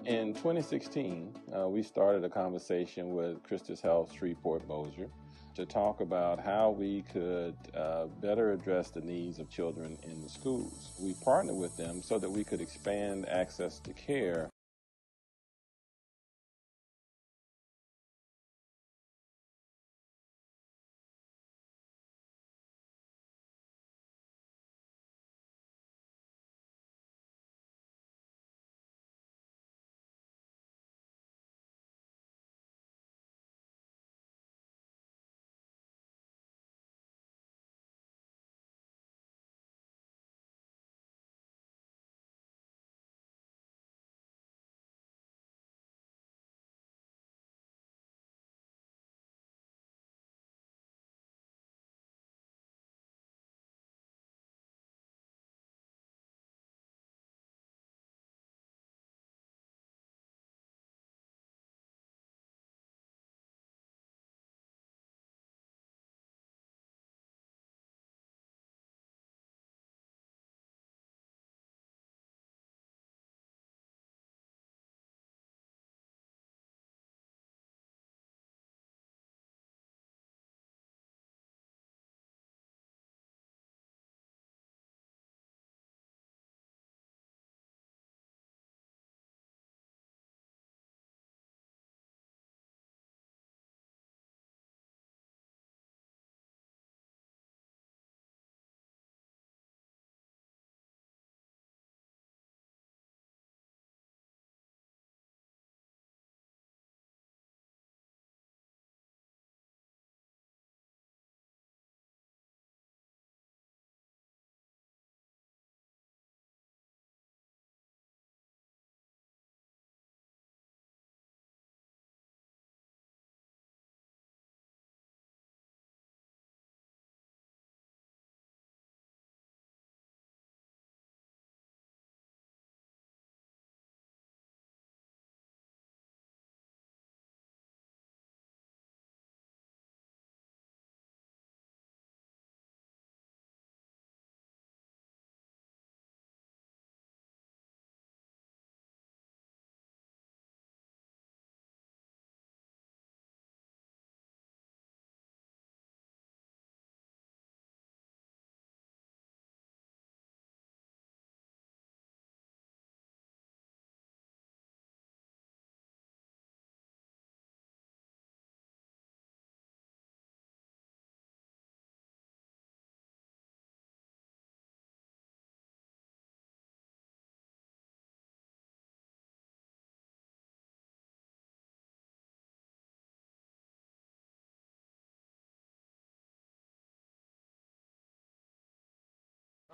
In 2016, we started a conversation with Christus Health Shreveport-Bossier to talk about how we could better address the needs of children in the schools. We partnered with them so that we could expand access to care.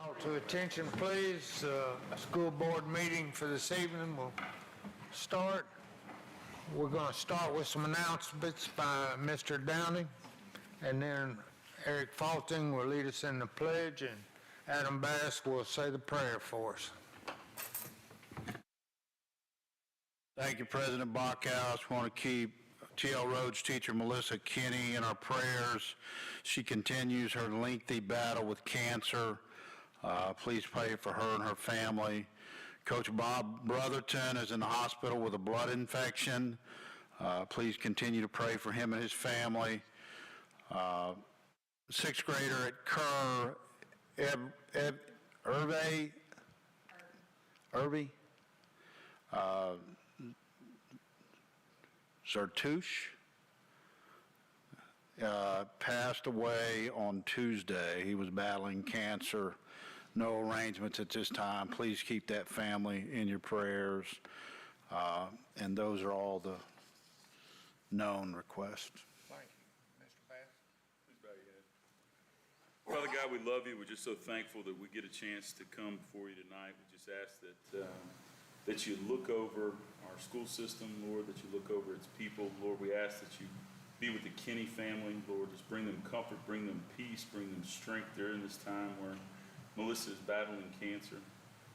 Call to attention, please. School board meeting for this evening will start. We're going to start with some announcements by Mr. Downing, and then Eric Faulting will lead us in the pledge, and Adam Bass will say the prayer for us. Thank you, President Bachhaus. We want to keep TL Rhodes teacher Melissa Kinney in our prayers. She continues her lengthy battle with cancer. Please pray for her and her family. Coach Bob Brotherton is in the hospital with a blood infection. Please continue to pray for him and his family. Sixth grader at Kerr, Irby Zartush, passed away on Tuesday. He was battling cancer. No arrangements at this time. Please keep that family in your prayers. And those are all the known requests. Thank you. Mr. Bass? Please bow your head. Father God, we love you. We're just so thankful that we get a chance to come before you tonight. We just ask that you look over our school system, Lord, that you look over its people. Lord, we ask that you be with the Kinney family. Lord, just bring them comfort, bring them peace, bring them strength during this time where Melissa is battling cancer.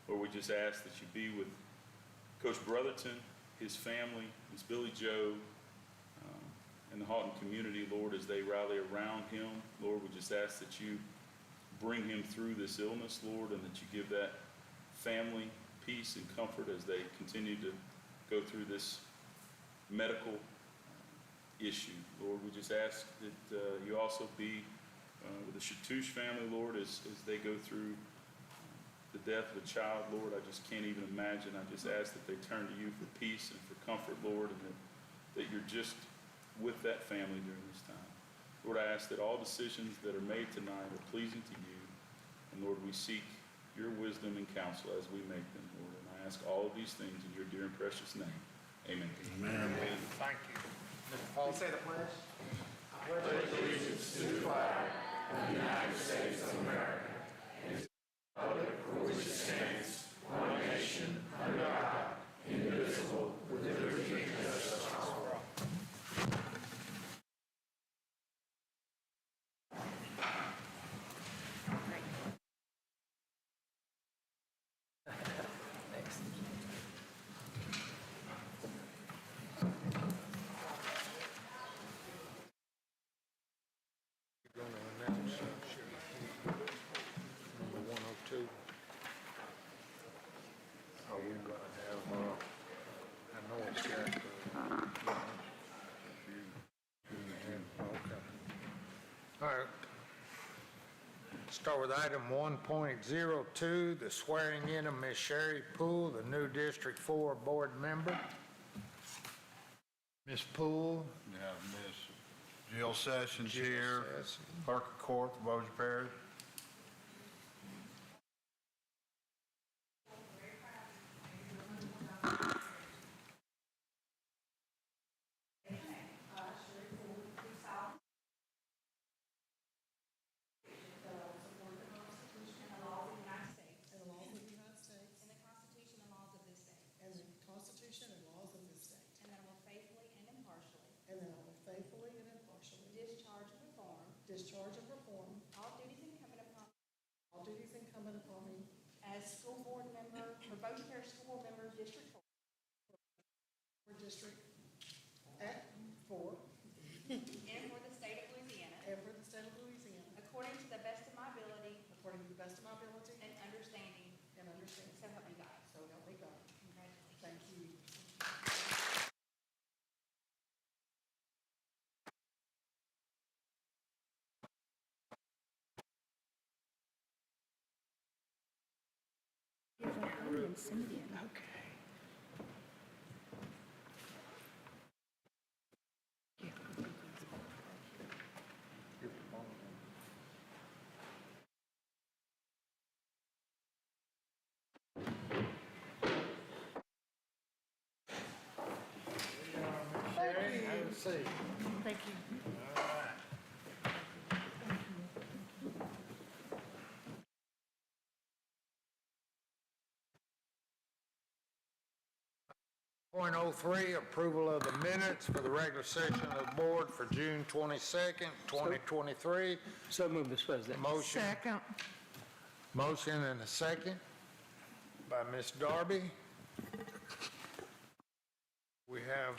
Lord, we just ask that you be with Coach Brotherton, his family, Miss Billy Joe, and the Houghton community, Lord, as they rally around him. Lord, we just ask that you bring him through this illness, Lord, and that you give that family peace and comfort as they continue to go through this medical issue. Lord, we just ask that you also be with the Chatouche family, Lord, as they go through the death of a child, Lord. I just can't even imagine. I just ask that they turn to you for peace and for comfort, Lord, and that you're just with that family during this time. Lord, I ask that all decisions that are made tonight are pleasing to you. And Lord, we seek your wisdom and counsel as we make them, Lord. And I ask all of these things in your dear and precious name. Amen. Amen. Thank you. Mr. Paul. Say the pledge. You're going to announce number 102. Are we going to have, I know it's got, okay. All right. Start with item 1.02, the swearing in of Ms. Sherry Poole, the new District 4 board member. Ms. Poole. We have Ms. Jill Sessions here, Sessions. Clerk of Court, Bossier Parish. Constitution and laws of this state. And that I will faithfully and impartially And that I will faithfully and impartially discharge and perform all duties incumbent upon me as school board member for Bossier Parish School Board Member, District 4, for District 4 and for the state of Louisiana, and for the state of Louisiana, according to the best of my ability according to the best of my ability and understanding, and understanding. so help me God. So help me God. Congratulations. Thank you. Sherry, have a seat. Thank you. Point 03, approval of the minutes for the regular session of the board for June 22nd, 2023. So moved, Mr. President. Motion. Second. Motion and a second by Ms. Darby. We have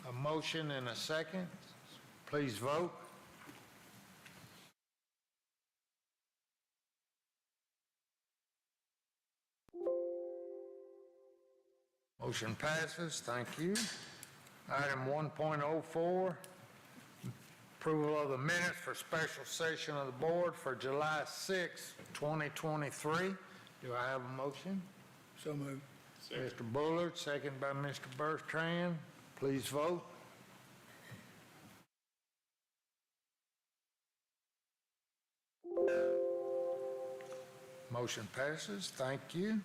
a motion and a second. Please vote. Motion passes. Thank you. Item 1.04, approval of the minutes for special session of the board for July 6, 2023. Do I have a motion? So moved. Mr. Bullard, second by Mr. Bertrand. Please vote. Motion passes. Thank you.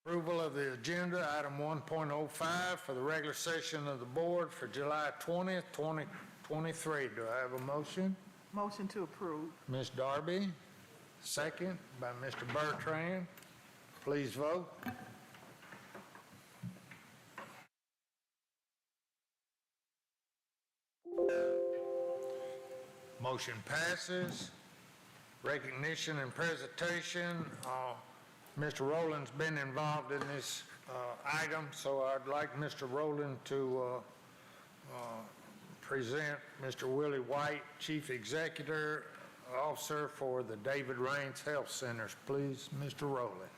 Approval of the agenda, item 1.05 for the regular session of the board for July 20th, 2023. Do I have a motion? Motion to approve. Ms. Darby, second by Mr. Bertrand. Please vote. Motion passes. Recognition and presentation. Mr. Rowland's been involved in this item, so I'd like Mr. Rowland to present Mr. Willie White, Chief Executive Officer for the David Raines Health Centers. Please, Mr. Rowland.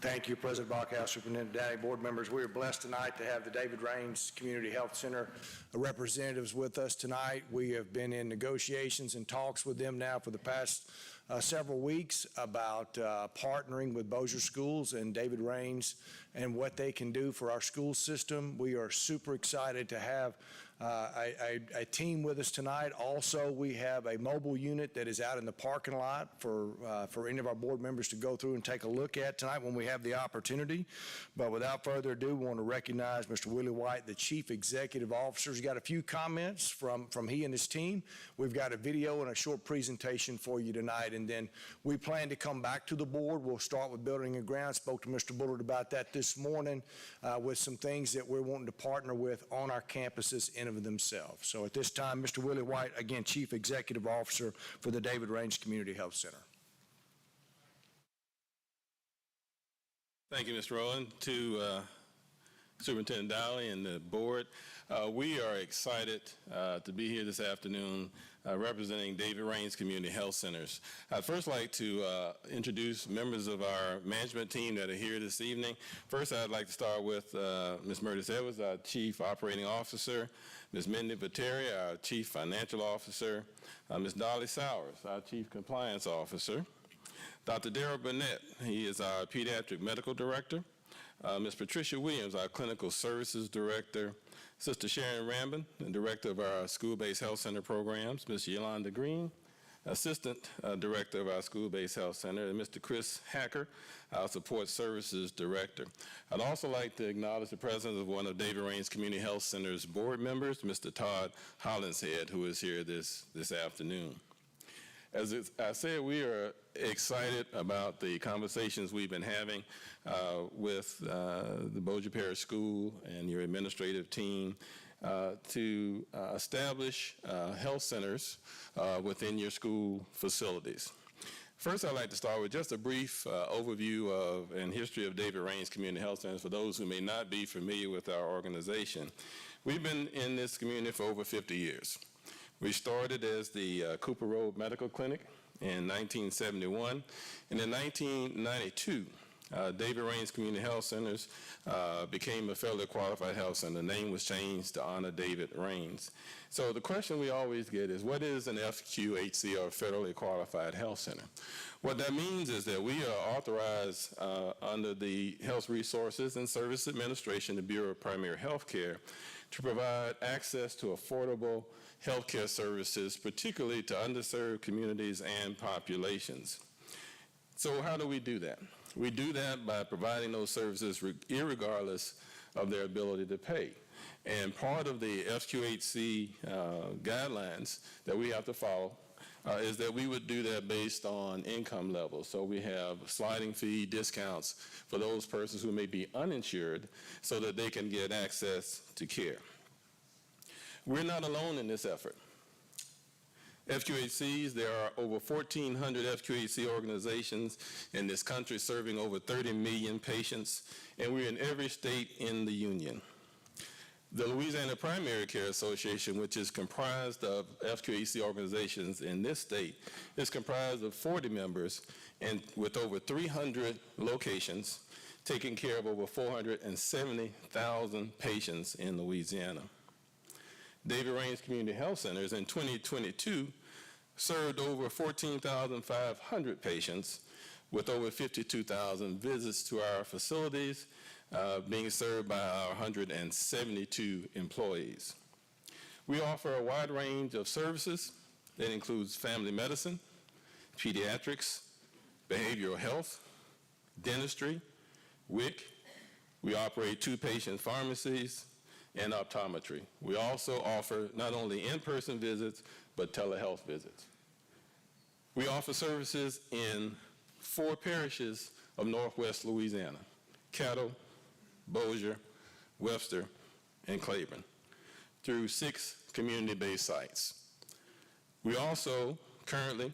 Thank you, President Bachhaus, Superintendent Downey, board members. We are blessed tonight to have the David Raines Community Health Center representatives with us tonight. We have been in negotiations and talks with them now for the past several weeks about partnering with Bossier Schools and David Raines and what they can do for our school system. We are super excited to have a team with us tonight. Also, we have a mobile unit that is out in the parking lot for any of our board members to go through and take a look at tonight when we have the opportunity. But without further ado, we want to recognize Mr. Willie White, the Chief Executive Officer. He's got a few comments from he and his team. We've got a video and a short presentation for you tonight, and then we plan to come back to the board. We'll start with building and grounds. Spoke to Mr. Bullard about that this morning with some things that we're wanting to partner with on our campuses in of themselves. So at this time, Mr. Willie White, again, Chief Executive Officer for the David Raines Community Health Center. Thank you, Mr. Rowland. To Superintendent Dowley and the board, we are excited to be here this afternoon representing David Raines Community Health Centers. I'd first like to introduce members of our management team that are here this evening. First, I'd like to start with Ms. Murtis Edwards, our Chief Operating Officer, Ms. Mindy Viteri, our Chief Financial Officer, Ms. Dolly Sowers, our Chief Compliance Officer, Dr. Darrell Burnett, he is our Pediatric Medical Director, Ms. Patricia Williams, our Clinical Services Director, Sister Sharon Rambin, the Director of our School-Based Health Center programs, Ms. Yolanda Green, Assistant Director of our School-Based Health Center, and Mr. Chris Hacker, our Support Services Director. I'd also like to acknowledge the presence of one of David Raines Community Health Center's board members, Mr. Todd Hollinshead, who is here this afternoon. As I said, we are excited about the conversations we've been having with the Bossier Parish School and your administrative team to establish health centers within your school facilities. First, I'd like to start with just a brief overview of and history of David Raines Community Health Centers for those who may not be familiar with our organization. We've been in this community for over 50 years. We started as the Cooper Road Medical Clinic in 1971, and in 1992, David Raines Community Health Centers became a federally qualified health center. The name was changed to honor David Raines. So the question we always get is, what is an FQHC, or federally qualified health center? What that means is that we are authorized under the Health Resources and Service Administration, the Bureau of Primary Health Care, to provide access to affordable healthcare services, particularly to underserved communities and populations. So how do we do that? We do that by providing those services irregardless of their ability to pay. And part of the FQHC guidelines that we have to follow is that we would do that based on income levels. So we have sliding fee discounts for those persons who may be uninsured so that they can get access to care. We're not alone in this effort. FQHCs, there are over 1,400 FQHC organizations in this country serving over 30 million patients, and we're in every state in the union. The Louisiana Primary Care Association, which is comprised of FQHC organizations in this state, is comprised of 40 members and with over 300 locations, taking care of over 470,000 patients in Louisiana. David Raines Community Health Centers in 2022 served over 14,500 patients with over 52,000 visits to our facilities, being served by our 172 employees. We offer a wide range of services that includes family medicine, pediatrics, behavioral health, dentistry, WIC. We operate 2 patient pharmacies, and optometry. We also offer not only in-person visits, but telehealth visits. We offer services in 4 parishes of Northwest Louisiana: Caddo, Bossier, Webster, and Claiborne, through 6 community-based sites. We also currently,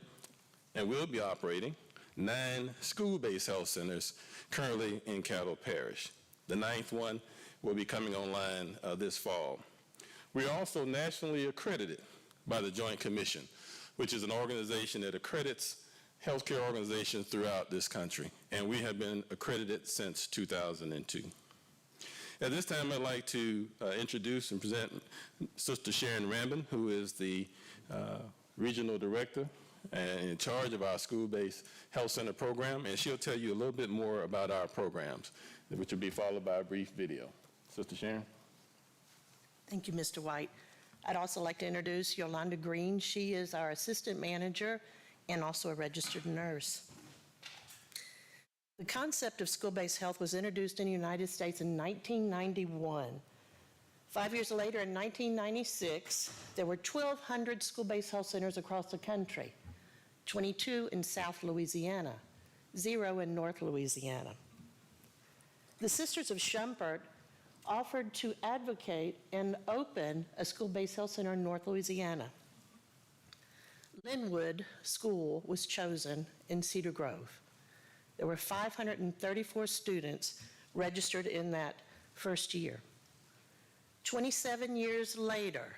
and will be operating, 9 school-based health centers currently in Caddo Parish. The 9th one will be coming online this fall. We are also nationally accredited by the Joint Commission, which is an organization that accredits healthcare organizations throughout this country, and we have been accredited since 2002. At this time, I'd like to introduce and present Sister Sharon Rambin, who is the Regional Director and in charge of our school-based health center program, and she'll tell you a little bit more about our programs, which will be followed by a brief video. Sister Sharon. Thank you, Mr. White. I'd also like to introduce Yolanda Green. She is our assistant manager and also a registered nurse. The concept of school-based health was introduced in the United States in 1991. 5 years later, in 1996, there were 1,200 school-based health centers across the country, 22 in South Louisiana, 0 in North Louisiana. The Sisters of Shumpert offered to advocate and open a school-based health center in North Louisiana. Linwood School was chosen in Cedar Grove. There were 534 students registered in that first year. 27 years later,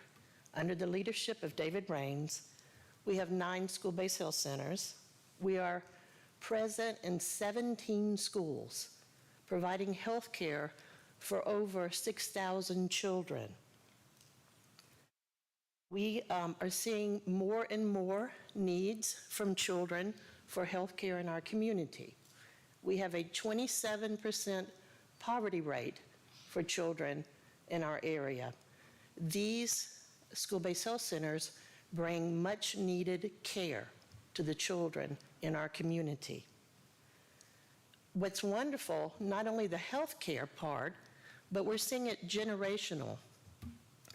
under the leadership of David Raines, we have 9 school-based health centers. We are present in 17 schools, providing health care for over 6,000 children. We are seeing more and more needs from children for health care in our community. We have a 27% poverty rate for children in our area. These school-based health centers bring much needed care to the children in our community. What's wonderful, not only the health care part, but we're seeing it generational.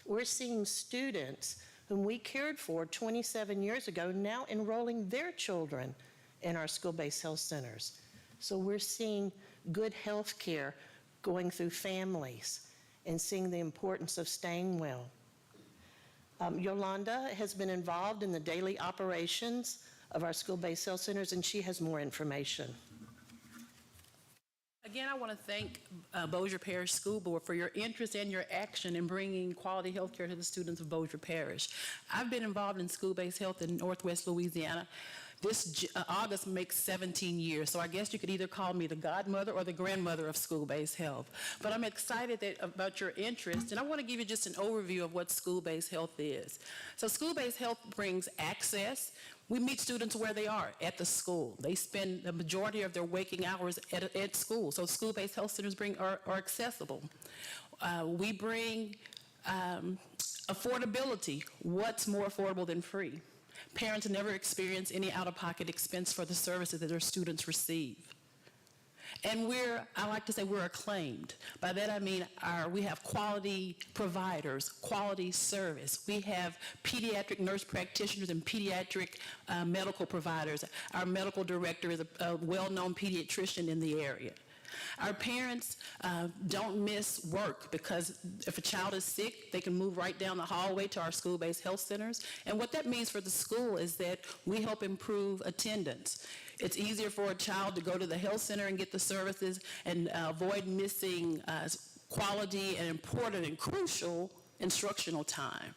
We're seeing students whom we cared for 27 years ago now enrolling their children in our school-based health centers. So we're seeing good health care going through families and seeing the importance of staying well. Yolanda has been involved in the daily operations of our school-based health centers, and she has more information. Again, I want to thank Bossier Parish School Board for your interest and your action in bringing quality health care to the students of Bossier Parish. I've been involved in school-based health in Northwest Louisiana. This August makes 17 years, so I guess you could either call me the godmother or the grandmother of school-based health. But I'm excited about your interest, and I want to give you just an overview of what school-based health is. So school-based health brings access. We meet students where they are, at the school. They spend the majority of their waking hours at school, so school-based health centers are accessible. We bring affordability. What's more affordable than free? Parents never experience any out-of-pocket expense for the services that their students receive. And I like to say we're acclaimed. By that I mean we have quality providers, quality service. We have pediatric nurse practitioners and pediatric medical providers. Our medical director is a well-known pediatrician in the area. Our parents don't miss work because if a child is sick, they can move right down the hallway to our school-based health centers. And what that means for the school is that we help improve attendance. It's easier for a child to go to the health center and get the services and avoid missing quality and important and crucial instructional time.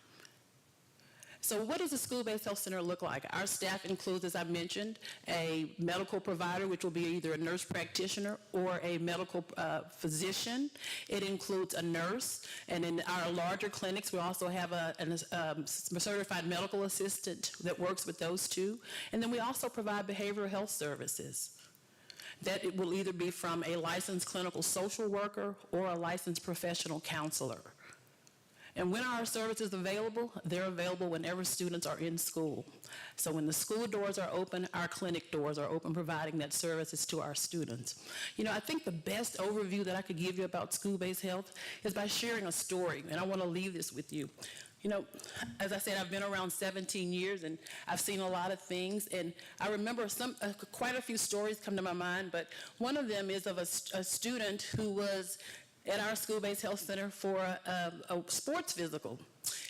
So what does a school-based health center look like? Our staff includes, as I mentioned, a medical provider, which will be either a nurse practitioner or a medical physician. It includes a nurse, and in our larger clinics, we also have a certified medical assistant that works with those two. And then we also provide behavioral health services. That it will either be from a licensed clinical social worker or a licensed professional counselor. And when our services are available, they're available whenever students are in school. So when the school doors are open, our clinic doors are open, providing that services to our students. You know, I think the best overview that I could give you about school-based health is by sharing a story, and I want to leave this with you. You know, as I said, I've been around 17 years, and I've seen a lot of things, and I remember quite a few stories come to my mind, but one of them is of a student who was at our school-based health center for a sports physical.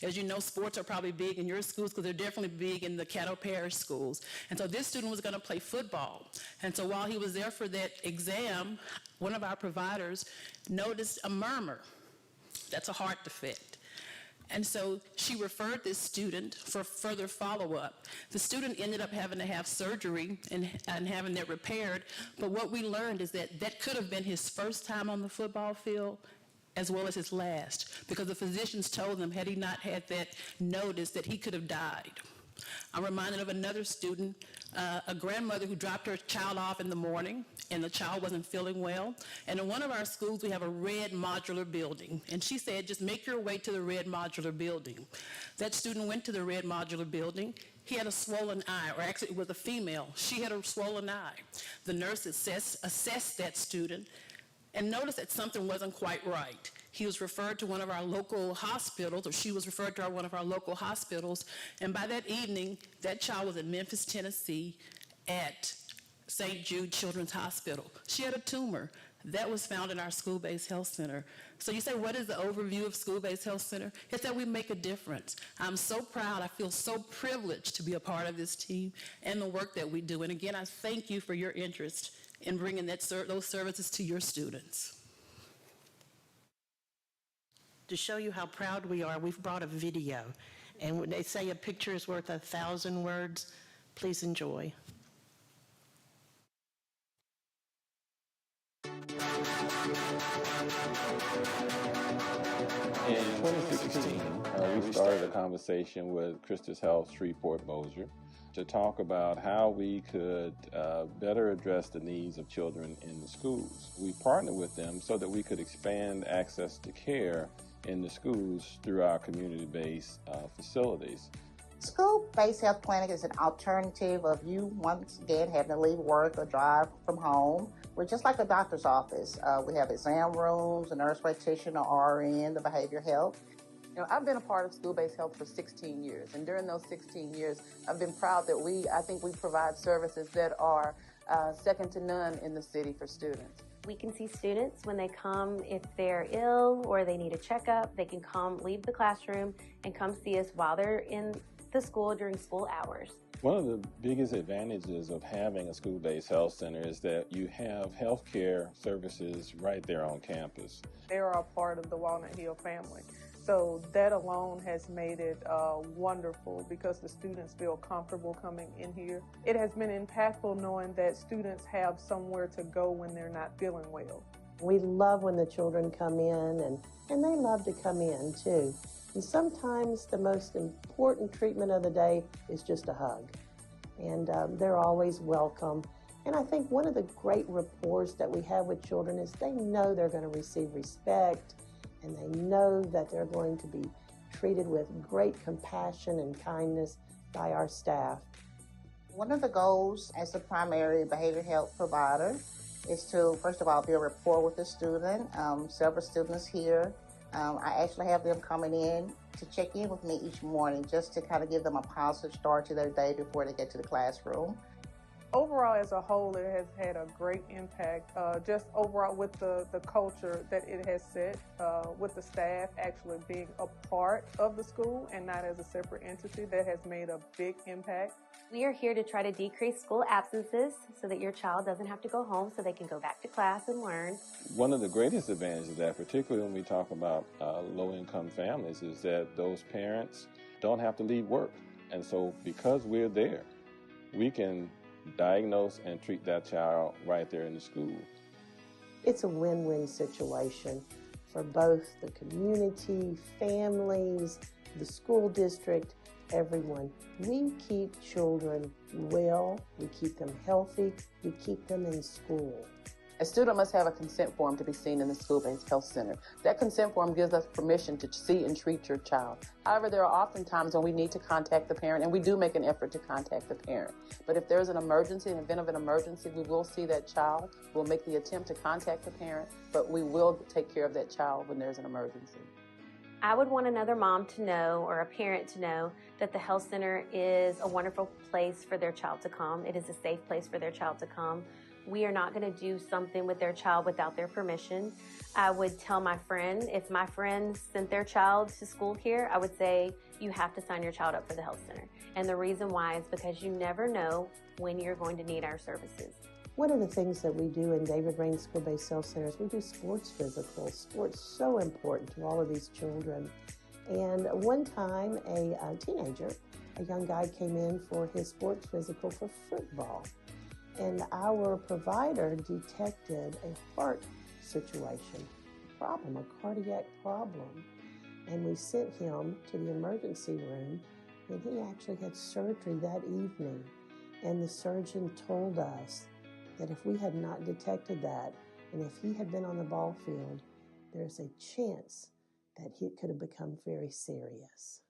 As you know, sports are probably big in your schools because they're definitely big in the Caddo Parish schools. And so this student was going to play football. And so while he was there for that exam, one of our providers noticed a murmur. That's a heart defect. And so she referred this student for further follow-up. The student ended up having to have surgery and having that repaired, but what we learned is that that could have been his first time on the football field as well as his last, because the physicians told him had he not had that notice that he could have died. I'm reminded of another student, a grandmother who dropped her child off in the morning, and the child wasn't feeling well. And in one of our schools, we have a red modular building. And she said, just make your way to the red modular building. That student went to the red modular building. He had a swollen eye, or actually it was a female. She had a swollen eye. The nurse assessed that student and noticed that something wasn't quite right. He was referred to one of our local hospitals, or she was referred to one of our local hospitals, and by that evening, that child was in Memphis, Tennessee at St. Jude Children's Hospital. She had a tumor that was found in our school-based health center. So you say, what is the overview of school-based health center? It's that we make a difference. I'm so proud, I feel so privileged to be a part of this team and the work that we do. And again, I thank you for your interest in bringing those services to your students. To show you how proud we are, we've brought a video. And when they say a picture is worth 1,000 words, please enjoy. In 2016, we started a conversation with Christus Health Shreveport Bossier to talk about how we could better address the needs of children in the schools. We partnered with them so that we could expand access to care in the schools through our community-based facilities. School-based health clinic is an alternative of you once again having to leave work or drive from home. We're just like a doctor's office. We have exam rooms, a nurse practitioner, RN, the behavioral health. You know, I've been a part of school-based health for 16 years, and during those 16 years, I've been proud that I think we provide services that are second to none in the city for students. We can see students when they come, if they're ill or they need a checkup, they can come, leave the classroom, and come see us while they're in the school during school hours. One of the biggest advantages of having a school-based health center is that you have healthcare services right there on campus. They are a part of the Walnut Hill family. So that alone has made it wonderful because the students feel comfortable coming in here. It has been impactful knowing that students have somewhere to go when they're not feeling well. We love when the children come in, and they love to come in too. And sometimes the most important treatment of the day is just a hug. And they're always welcome. And I think one of the great rapports that we have with children is they know they're going to receive respect, and they know that they're going to be treated with great compassion and kindness by our staff. One of the goals as a primary behavioral health provider is to, first of all, build rapport with the student. Several students here, I actually have them coming in to check in with me each morning just to kind of give them a positive start to their day before they get to the classroom. Overall, as a whole, it has had a great impact, just overall with the culture that it has set, with the staff actually being a part of the school and not as a separate entity. That has made a big impact. We are here to try to decrease school absences so that your child doesn't have to go home so they can go back to class and learn. One of the greatest advantages of that, particularly when we talk about low-income families, is that those parents don't have to leave work. And so because we're there, we can diagnose and treat that child right there in the school. It's a win-win situation for both the community, families, the school district, everyone. We keep children well, we keep them healthy, we keep them in school. A student must have a consent form to be seen in the school-based health center. That consent form gives us permission to see and treat your child. However, there are often times when we need to contact the parent, and we do make an effort to contact the parent. But if there's an emergency, an event of an emergency, we will see that child. We'll make the attempt to contact the parent, but we will take care of that child when there's an emergency. I would want another mom to know, or a parent to know, that the health center is a wonderful place for their child to come. It is a safe place for their child to come. We are not going to do something with their child without their permission. I would tell my friend, if my friend sent their child to school here, I would say, you have to sign your child up for the health center. And the reason why is because you never know when you're going to need our services. One of the things that we do in David Raines School-Based Health Centers, we do sports physicals. Sports so important to all of these children. And one time, a teenager, a young guy came in for his sports physical for football. And our provider detected a heart situation, problem, a cardiac problem. And we sent him to the emergency room, and he actually had surgery that evening. And the surgeon told us that if we had not detected that, and if he had been on the ball field, there's a chance that it could have become very serious.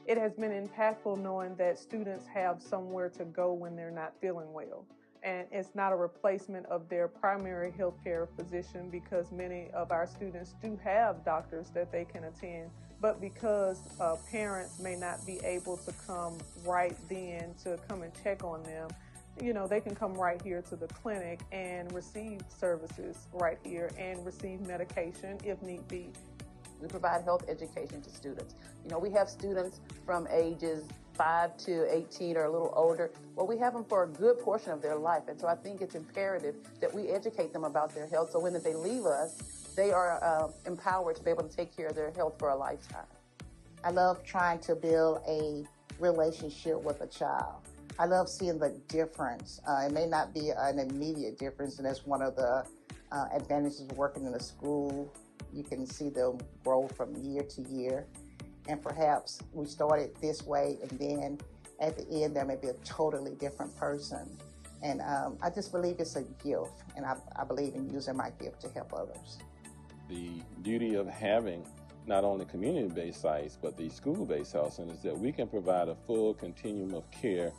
It has been impactful knowing that students have somewhere to go when they're not feeling well. And it's not a replacement of their primary healthcare physician, because many of our students do have doctors that they can attend. But because parents may not be able to come right then to come and check on them, you know, they can come right here to the clinic and receive services right here and receive medication if need be. We provide health education to students. You know, we have students from ages 5 to 18 or a little older. Well, we have them for a good portion of their life. And so I think it's imperative that we educate them about their health so when they leave us, they are empowered to be able to take care of their health for a lifetime. I love trying to build a relationship with a child. I love seeing the difference. It may not be an immediate difference, and that's one of the advantages of working in a school. You can see them grow from year to year. And perhaps we started this way, and then at the end, there may be a totally different person. And I just believe it's a gift, and I believe in using my gift to help others. The beauty of having not only community-based sites, but the school-based health centers, that we can provide a full continuum of care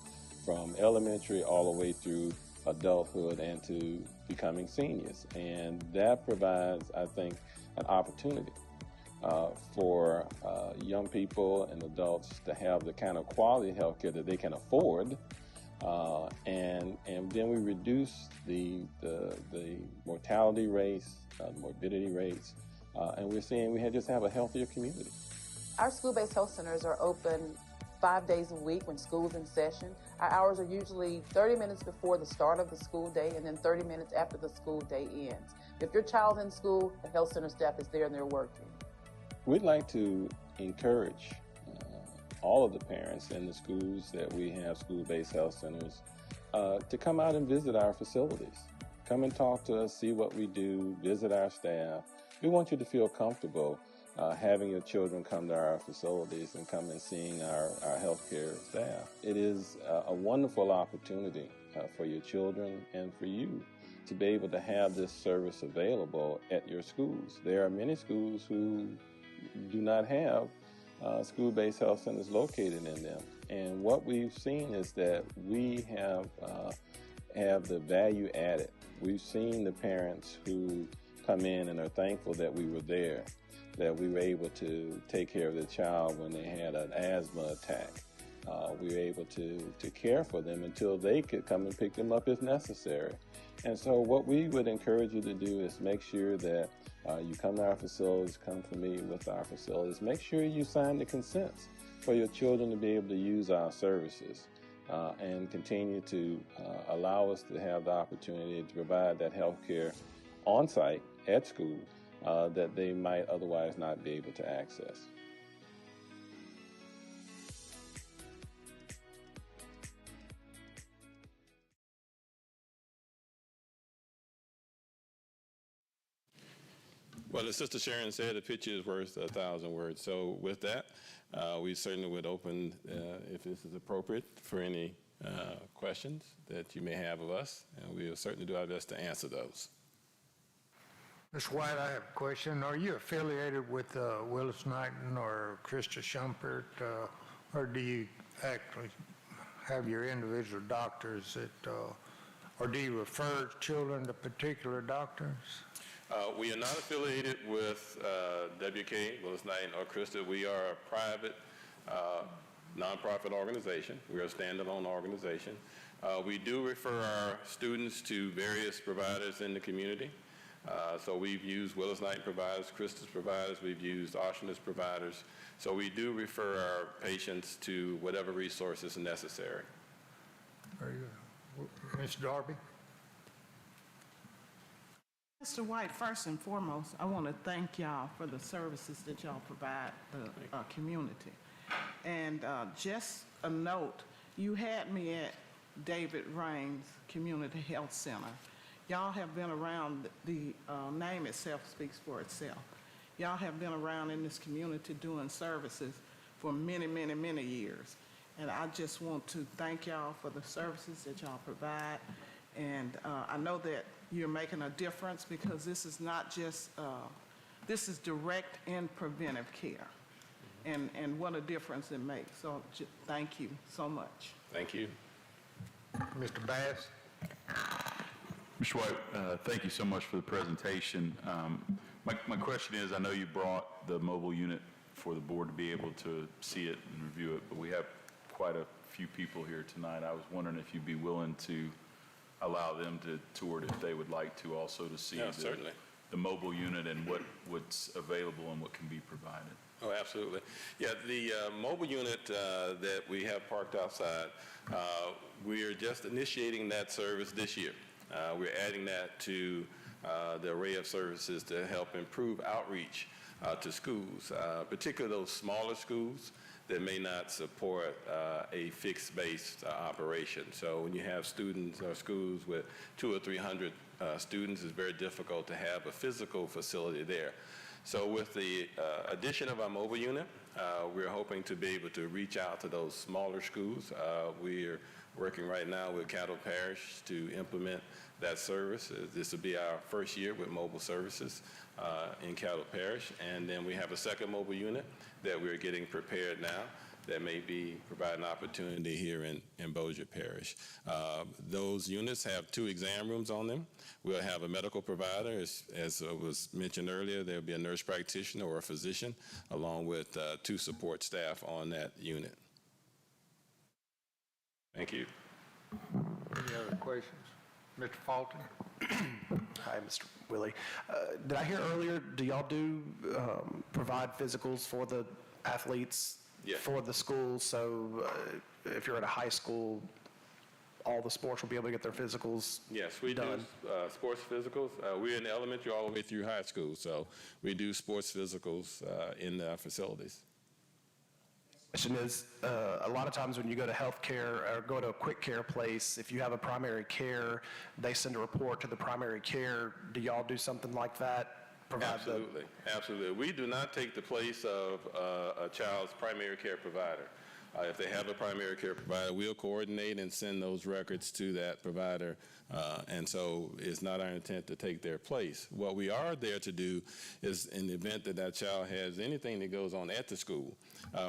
from elementary all the way through adulthood and to becoming seniors. And that provides, I think, an opportunity for young people and adults to have the kind of quality health care that they can afford. And then we reduce the mortality rates, morbidity rates, and we're seeing we just have a healthier community. Our school-based health centers are open 5 days a week when school's in session. Our hours are usually 30 minutes before the start of the school day and then 30 minutes after the school day ends. If your child's in school, the health center staff is there and they're working. We'd like to encourage all of the parents in the schools that we have school-based health centers to come out and visit our facilities. Come and talk to us, see what we do, visit our staff. We want you to feel comfortable having your children come to our facilities and come and seeing our healthcare staff. It is a wonderful opportunity for your children and for you to be able to have this service available at your schools. There are many schools who do not have school-based health centers located in them. And what we've seen is that we have the value added. We've seen the parents who come in and are thankful that we were there, that we were able to take care of the child when they had an asthma attack. We were able to care for them until they could come and pick them up if necessary. And so what we would encourage you to do is make sure that you come to our facilities, come familiar with our facilities. Make sure you sign the consents for your children to be able to use our services and continue to allow us to have the opportunity to provide that health care on site at school that they might otherwise not be able to access. Well, as Sister Sharon said, a picture is worth 1,000 words. So with that, we certainly would open, if this is appropriate, for any questions that you may have of us, and we will certainly do our best to answer those. Ms. White, I have a question. Are you affiliated with Willis Knighton or Krista Schumpert, or do you actually have your individual doctors or do you refer children to particular doctors? We are not affiliated with WK, Willis Knighton, or Krista. We are a private nonprofit organization. We are a standalone organization. We do refer our students to various providers in the community. So we've used Willis Knighton providers, Krista's providers, we've used Oceanus providers. So we do refer our patients to whatever resources are necessary. Very good. Ms. Darby? Mr. White, first and foremost, I want to thank y'all for the services that y'all provide the community. And just a note, you had me at David Raines Community Health Center. Y'all have been around, the name itself speaks for itself. Y'all have been around in this community doing services for many, many, many years. And I just want to thank y'all for the services that y'all provide. And I know that you're making a difference because this is not just, this is direct and preventive care. And what a difference it makes. So thank you so much. Thank you. Mr. Bass? Mr. White, thank you so much for the presentation. My question is, I know you brought the mobile unit for the board to be able to see it and review it, but we have quite a few people here tonight. I was wondering if you'd be willing to allow them to tour it if they would like to, also to see certainly. The mobile unit and what's available and what can be provided. Oh, absolutely. Yeah, the mobile unit that we have parked outside, we are just initiating that service this year. We're adding that to the array of services to help improve outreach to schools, particularly those smaller schools that may not support a fixed-based operation. So when you have students or schools with 200 or 300 students, it's very difficult to have a physical facility there. So with the addition of our mobile unit, we're hoping to be able to reach out to those smaller schools. We're working right now with Caddo Parish to implement that service. This will be our first year with mobile services in Caddo Parish. And then we have a second mobile unit that we're getting prepared now that may be providing opportunity here in Bossier Parish. Those units have 2 exam rooms on them. We'll have a medical provider, as was mentioned earlier. There'll be a nurse practitioner or a physician, along with 2 support staff on that unit. Thank you. Any other questions? Mr. Fulton? Hi, Mr. Willie. Did I hear earlier, do y'all do provide physicals for the athletes for the schools? So if you're at a high school, all the sports will be able to get their physicals Yes, we done. do sports physicals. We're in elementary all the way through high school, so we do sports physicals in our facilities. Question is, a lot of times when you go to healthcare or go to a quick care place, if you have a primary care, they send a report to the primary care. Do y'all do something like that? Absolutely, absolutely. We do not take the place of a child's primary care provider. If they have a primary care provider, we'll coordinate and send those records to that provider. And so it's not our intent to take their place. What we are there to do is, in the event that that child has anything that goes on at the school,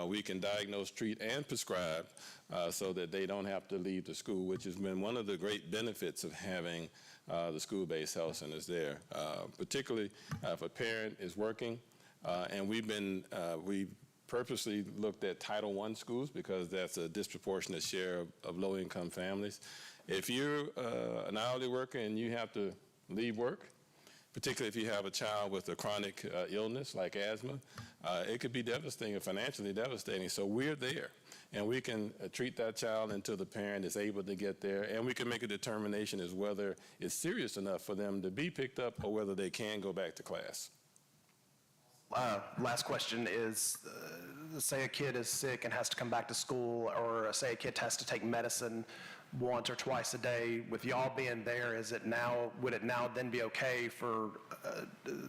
we can diagnose, treat, and prescribe so that they don't have to leave the school, which has been one of the great benefits of having the school-based health centers there, particularly if a parent is working. And we've purposely looked at Title I schools because that's a disproportionate share of low-income families. If you're an hourly worker and you have to leave work, particularly if you have a child with a chronic illness like asthma, it could be devastating, financially devastating. So we're there, and we can treat that child until the parent is able to get there, and we can make a determination as whether it's serious enough for them to be picked up or whether they can go back to class. Last question is, say a kid is sick and has to come back to school, or say a kid has to take medicine once or twice a day. With y'all being there, would it now then be okay for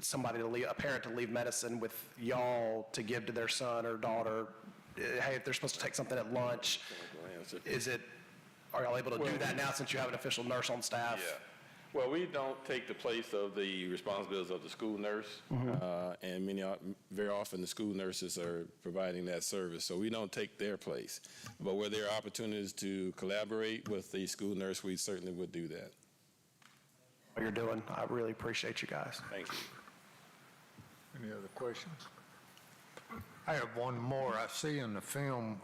somebody to leave, a parent to leave medicine with y'all to give to their son or daughter? Hey, if they're supposed to take something at lunch, are y'all able to do that now since you have an official nurse on staff? Yeah. Well, we don't take the place of the responsibilities of the school nurse, and very often the school nurses are providing that service, so we don't take their place. But where there are opportunities to collaborate with the school nurse, we certainly would do that. What you're doing, I really appreciate you guys. Thank you. Any other questions? I have one more. I see in the film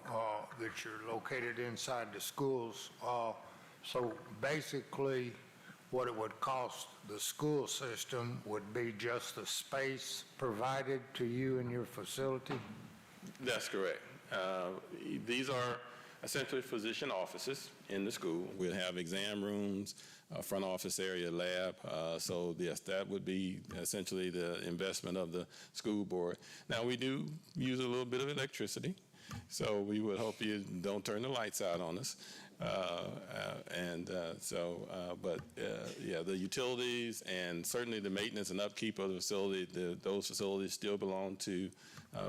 that you're located inside the schools. So basically, what it would cost the school system would be just the space provided to you in your facility? That's correct. These are essentially physician offices in the school. We'll have exam rooms, front office area, lab. So yes, that would be essentially the investment of the school board. Now we do use a little bit of electricity, so we would hope you don't turn the lights out on us. Yeah, the utilities and certainly the maintenance and upkeep of the facility, those facilities still belong to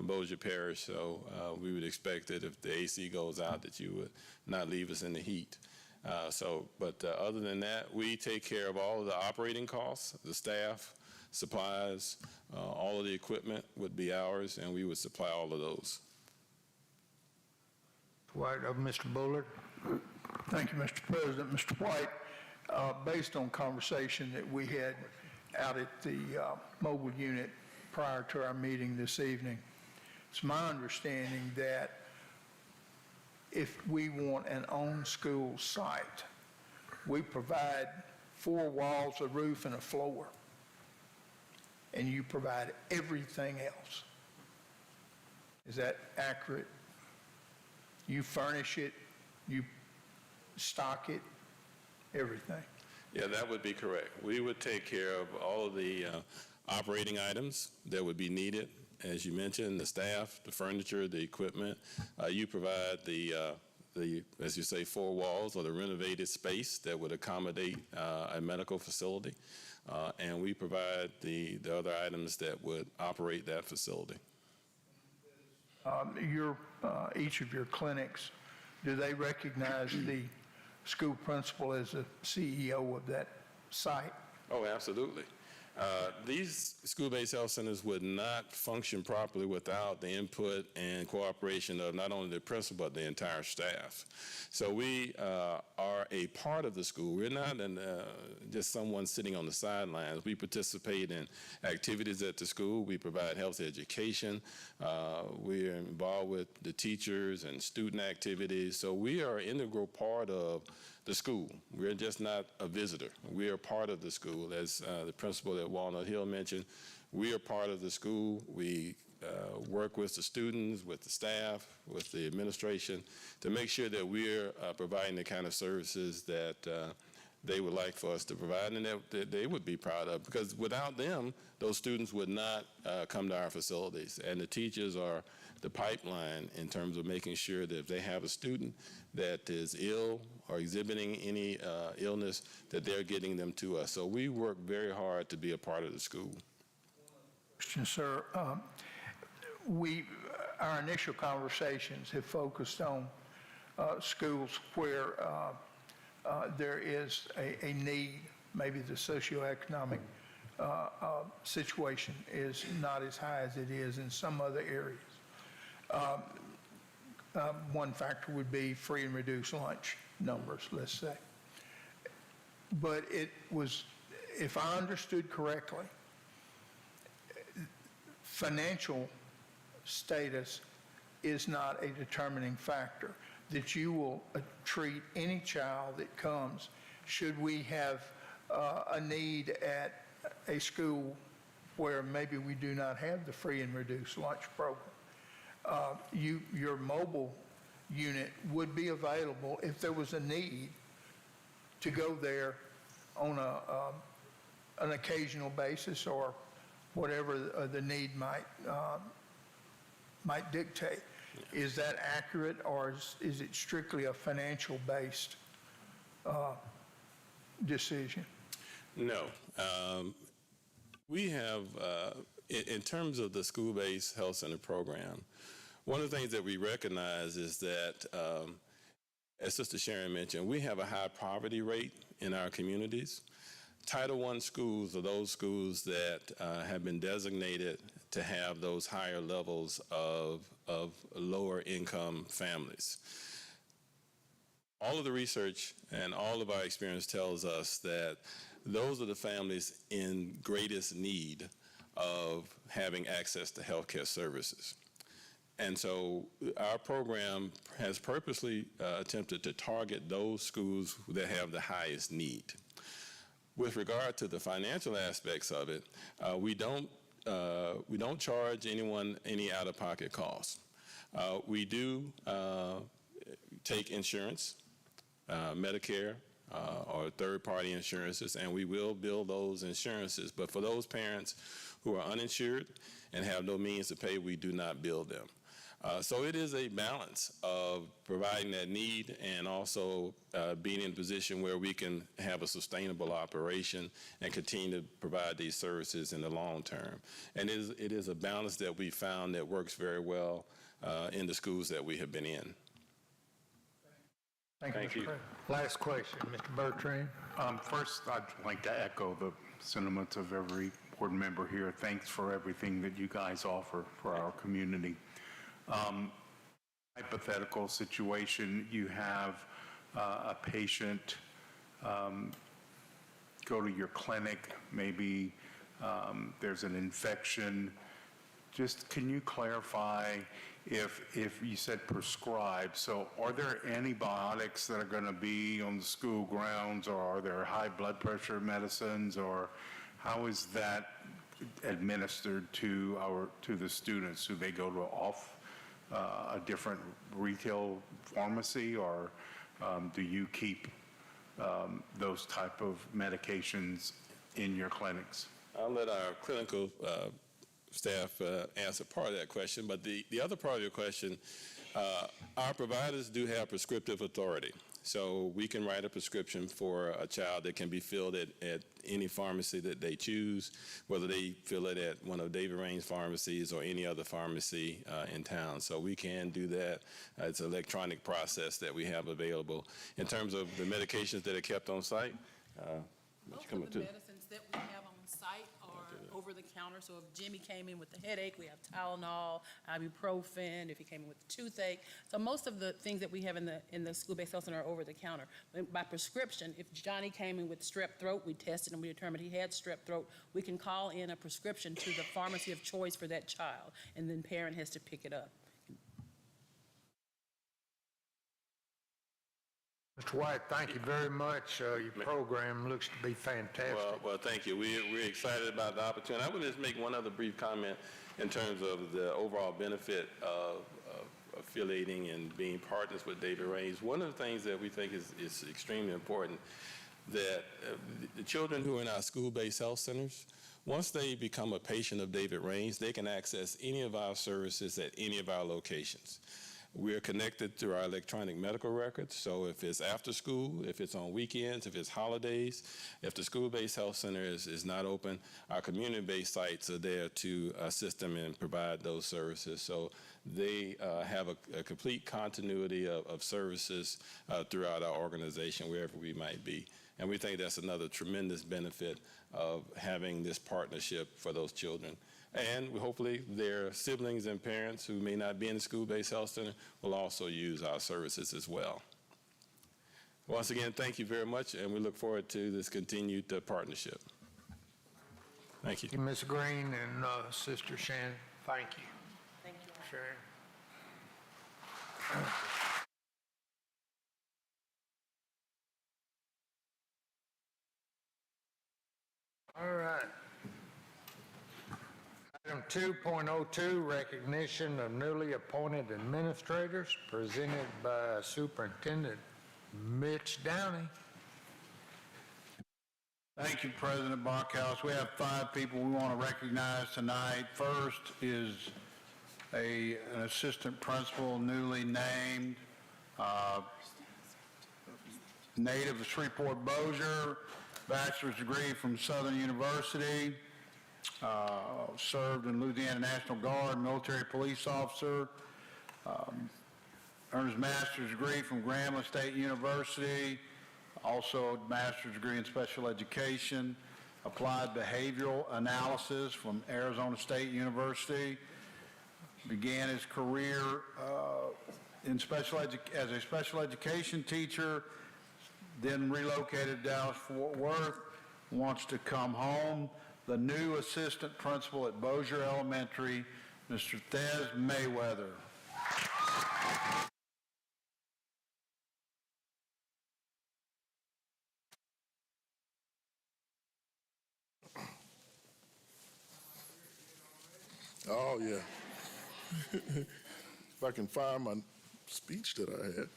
Bossier Parish, so we would expect that if the AC goes out that you would not leave us in the heat. Other than that, we take care of all of the operating costs, the staff, supplies, all of the equipment would be ours, and we would supply all of those. White, Mr. Bullard. Thank you, Mr. President. Mr. White, based on conversation that we had out at the mobile unit prior to our meeting this evening, it's my understanding that if we want an on-school site, we provide 4 walls, a roof, and a floor, and you provide everything else. Is that accurate? You furnish it, you stock it, everything. Yeah, that would be correct. We would take care of all of the operating items that would be needed. As you mentioned, the staff, the furniture, the equipment. You provide the, as you say, 4 walls or the renovated space that would accommodate a medical facility. And we provide the other items that would operate that facility. Each of your clinics, do they recognize the school principal as the CEO of that site? Oh, absolutely. These school-based health centers would not function properly without the input and cooperation of not only the principal, but the entire staff. So we are a part of the school. We're not just someone sitting on the sidelines. We participate in activities at the school. We provide health education. We are involved with the teachers and student activities. So we are an integral part of the school. We're just not a visitor. We are part of the school. As the principal at Walnut Hill mentioned, we are part of the school. We work with the students, with the staff, with the administration to make sure that we're providing the kind of services that they would like for us to provide and that they would be proud of, because without them, those students would not come to our facilities. And the teachers are the pipeline in terms of making sure that if they have a student that is ill or exhibiting any illness, that they're getting them to us. So we work very hard to be a part of the school. Question, sir. Our initial conversations have focused on schools where there is a need, maybe the socioeconomic situation is not as high as it is in some other areas. One factor would be free and reduced lunch numbers, let's say. But it was, if I understood correctly, financial status is not a determining factor, that you will treat any child that comes. Should we have a need at a school where maybe we do not have the free and reduced lunch program, your mobile unit would be available if there was a need to go there on an occasional basis or whatever the need might dictate. Is that accurate, or is it strictly a financial-based decision? No. We have, in terms of the school-based health center program, one of the things that we recognize is that, as Sister Sharon mentioned, we have a high poverty rate in our communities. Title I schools are those schools that have been designated to have those higher levels of lower income families. All of the research and all of our experience tells us that those are the families in greatest need of having access to healthcare services. And so our program has purposely attempted to target those schools that have the highest need. With regard to the financial aspects of it, we don't charge anyone any out-of-pocket costs. We do take insurance, Medicare, or third-party insurances, and we will bill those insurances. But for those parents who are uninsured and have no means to pay, we do not bill them. So it is a balance of providing that need and also being in a position where we can have a sustainable operation and continue to provide these services in the long term. And it is a balance that we found that works very well in the schools that we have been in. Thank you. Last question, Mr. Bertrand. First, I'd like to echo the sentiments of every board member here. Thanks for everything that you guys offer for our community. Hypothetical situation, you have a patient go to your clinic, maybe there's an infection. Just can you clarify if you said prescribed, so are there antibiotics that are going to be on the school grounds, or are there high blood pressure medicines, or how is that administered to the students? Do they go to a different retail pharmacy, or do you keep those type of medications in your clinics? I'll let our clinical staff answer part of that question, but the other part of your question, our providers do have prescriptive authority. So we can write a prescription for a child that can be filled at any pharmacy that they choose, whether they fill it at one of David Rain's pharmacies or any other pharmacy in town. So we can do that. It's an electronic process that we have available. In terms of the medications that are kept on site, most of the medicines that we have on site are over the counter. So if Jimmy came in with a headache, we have Tylenol, ibuprofen. If he came in with a toothache, so most of the things that we have in the school-based health center are over the counter. By prescription, if Johnny came in with strep throat, we tested and we determined he had strep throat. We can call in a prescription to the pharmacy of choice for that child, and then parent has to pick it up. Mr. White, thank you very much. Your program looks to be fantastic. Well, thank you. We're excited about the opportunity. I would just make one other brief comment in terms of the overall benefit of affiliating and being partners with David Rains. One of the things that we think is extremely important, that the children who are in our school-based health centers, once they become a patient of David Rains, they can access any of our services at any of our locations. We are connected through our electronic medical records, so if it's after school, if it's on weekends, if it's holidays, if the school-based health center is not open, our community-based sites are there to assist them and provide those services. So they have a complete continuity of services throughout our organization, wherever we might be. And we think that's another tremendous benefit of having this partnership for those children. And hopefully their siblings and parents who may not be in the school-based health center will also use our services as well. Once again, thank you very much, and we look forward to this continued partnership. Thank you. Thank you, Ms. Green and Sister Shannon. Thank you. Thank you. Sharon. All right. Item 2.02, recognition of newly appointed administrators, presented by Superintendent Mitch Downey. Thank you, President Barkhouse. We have 5 people we want to recognize tonight. First is an assistant principal, newly named, native of Shreveport-Bossier, bachelor's degree from Southern University, served in Louisiana National Guard, military police officer, earned his master's degree from Grambling State University, also a master's degree in special education, applied behavioral analysis from Arizona State University, began his career as a special education teacher, then relocated to Dallas-Fort Worth, wants to come home. The new assistant principal at Bossier Elementary, Mr. Thez Mayweather. Oh, yeah. If I can find my speech that I had.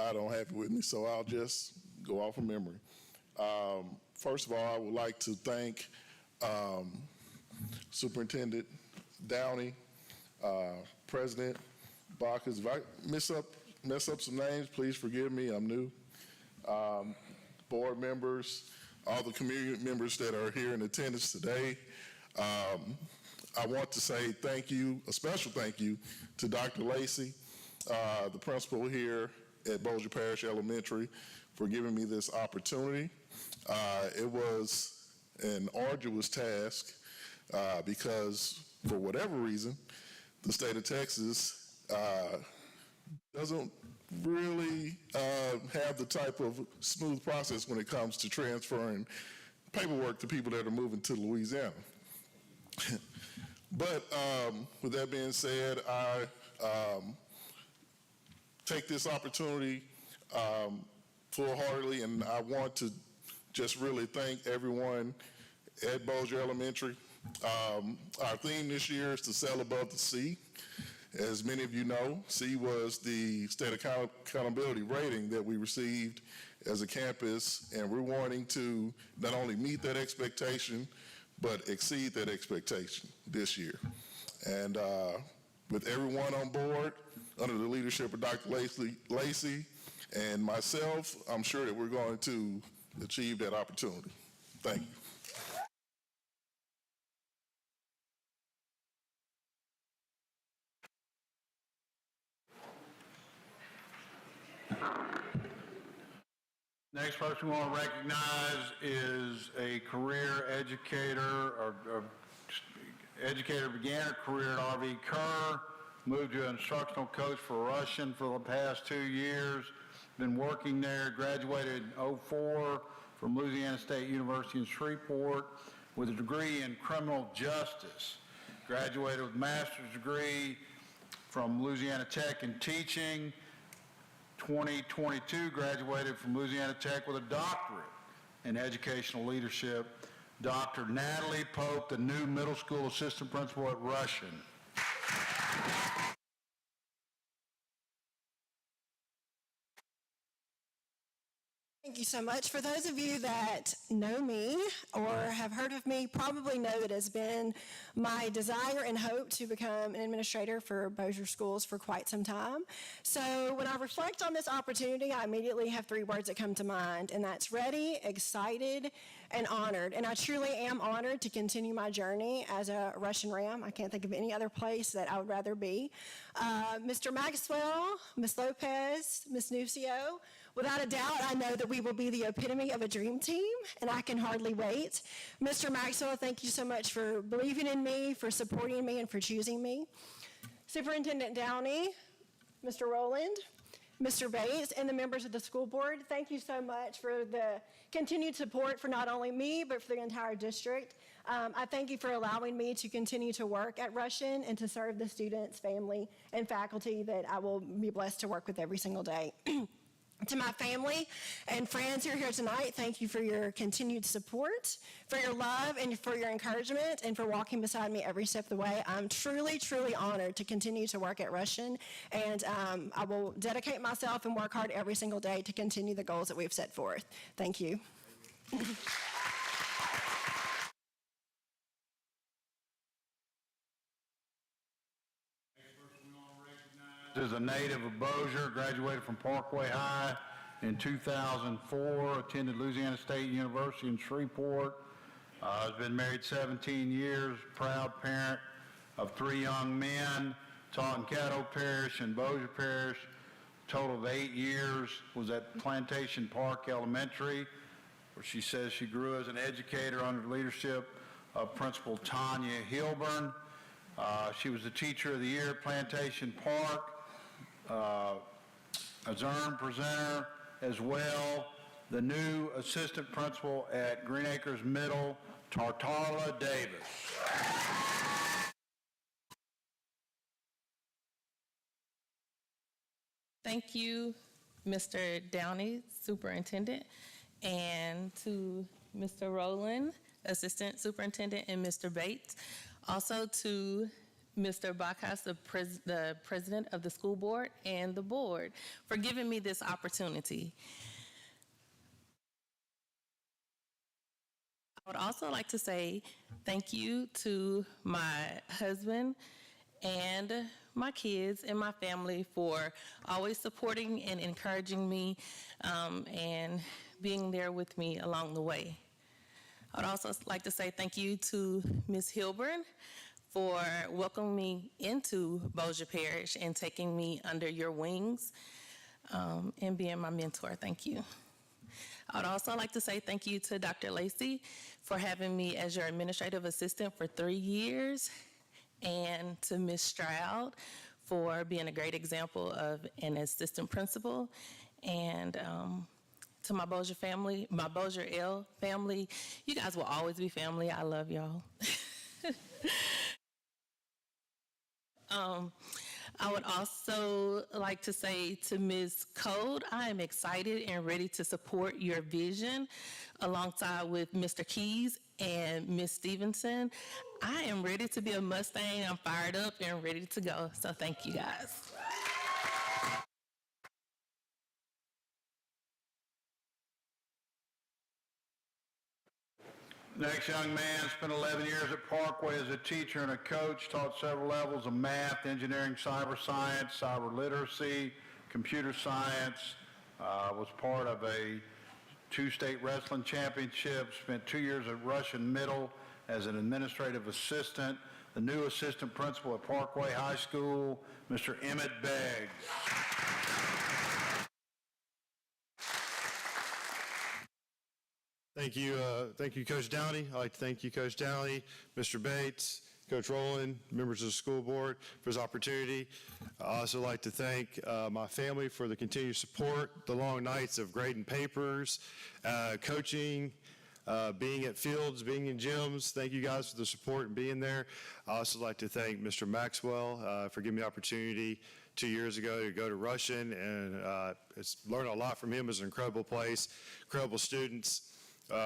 I don't have it with me, so I'll just go off of memory. First of all, I would like to thank Superintendent Downey, President Bacchus. If I mess up some names, please forgive me. I'm new. Board members, all the community members that are here in attendance today. I want to say thank you, a special thank you to Dr. Lacey, the principal here at Bossier Parish Elementary, for giving me this opportunity. It was an arduous task because, for whatever reason, the state of Texas doesn't really have the type of smooth process when it comes to transferring paperwork to people that are moving to Louisiana. But with that being said, I take this opportunity full-heartedly, and I want to just really thank everyone at Bossier Elementary. Our theme this year is to sail above the sea. As many of you know, C was the state accountability rating that we received as a campus, and we're wanting to not only meet that expectation, but exceed that expectation this year. And with everyone on board, under the leadership of Dr. Lacey and myself, I'm sure that we're going to achieve that opportunity. Thank you. Next person we want to recognize is a career educator, or educator began her career at R.V. Kerr, moved to an instructional coach for Russian for the past 2 years, been working there, graduated in 2004 from Louisiana State University in Shreveport with a degree in criminal justice, graduated with a master's degree from Louisiana Tech in teaching. 2022 graduated from Louisiana Tech with a doctorate in educational leadership. Dr. Natalie Pope, the new middle school assistant principal at Russian. Thank you so much. For those of you that know me or have heard of me, probably know that it has been my desire and hope to become an administrator for Bossier Schools for quite some time. So when I reflect on this opportunity, I immediately have 3 words that come to mind, and that's ready, excited, and honored. And I truly am honored to continue my journey as a Russian Ram. I can't think of any other place that I would rather be. Mr. Maxwell, Ms. Lopez, Ms. Nucio, without a doubt, I know that we will be the epitome of a dream team, and I can hardly wait. Mr. Maxwell, thank you so much for believing in me, for supporting me, and for choosing me. Superintendent Downey, Mr. Rowland, Mr. Bates, and the members of the school board, thank you so much for the continued support for not only me, but for the entire district. I thank you for allowing me to continue to work at Russian and to serve the students, family, and faculty that I will be blessed to work with every single day. To my family and friends who are here tonight, thank you for your continued support, for your love, and for your encouragement, and for walking beside me every step of the way. I'm truly, truly honored to continue to work at Russian, and I will dedicate myself and work hard every single day to continue the goals that we've set forth. Thank you. Is a native of Bossier, graduated from Parkway High in 2004, attended Louisiana State University in Shreveport, has been married 17 years, proud parent of 3 young men, taught in Caddo Parish and Bossier Parish, total of 8 years, was at Plantation Park Elementary, where she says she grew as an educator under the leadership of Principal Tanya Hilburn. She was the Teacher of the Year at Plantation Park, a Zern presenter as well, the new assistant principal at Green Acres Middle, Tartarla Davis. Thank you, Mr. Downey, Superintendent, and to Mr. Rowland, Assistant Superintendent, and Mr. Bates. Also to Mr. Bacchus, the president of the school board, and the board for giving me this opportunity. I would also like to say thank you to my husband and my kids and my family for always supporting and encouraging me and being there with me along the way. I would also like to say thank you to Ms. Hilburn for welcoming me into Bossier Parish and taking me under your wings and being my mentor. Thank you. I would also like to say thank you to Dr. Lacey for having me as your administrative assistant for 3 years, and to Ms. Stroud for being a great example of an assistant principal, and to my Bossier family, my Bossier L family. You guys will always be family. I love y'all. I would also like to say to Ms. Code, I am excited and ready to support your vision alongside with Mr. Keys and Ms. Stevenson. I am ready to be a Mustang. I'm fired up and ready to go. So thank you guys. Next young man spent 11 years at Parkway as a teacher and a coach, taught several levels of math, engineering, cyber science, cyber literacy, computer science, was part of a 2 state wrestling championships, spent 2 years at Russian Middle as an administrative assistant, the new assistant principal at Parkway High School, Mr. Emmett Beggs. Thank you, Coach Downey. I'd like to thank you, Coach Downey, Mr. Bates, Coach Rowland, members of the school board for this opportunity. I also like to thank my family for the continued support, the long nights of grading papers, coaching, being at fields, being in gyms. Thank you guys for the support and being there. I also like to thank Mr. Maxwell for giving me the opportunity 2 years ago to go to Russian, and learned a lot from him. It was an incredible place, incredible students.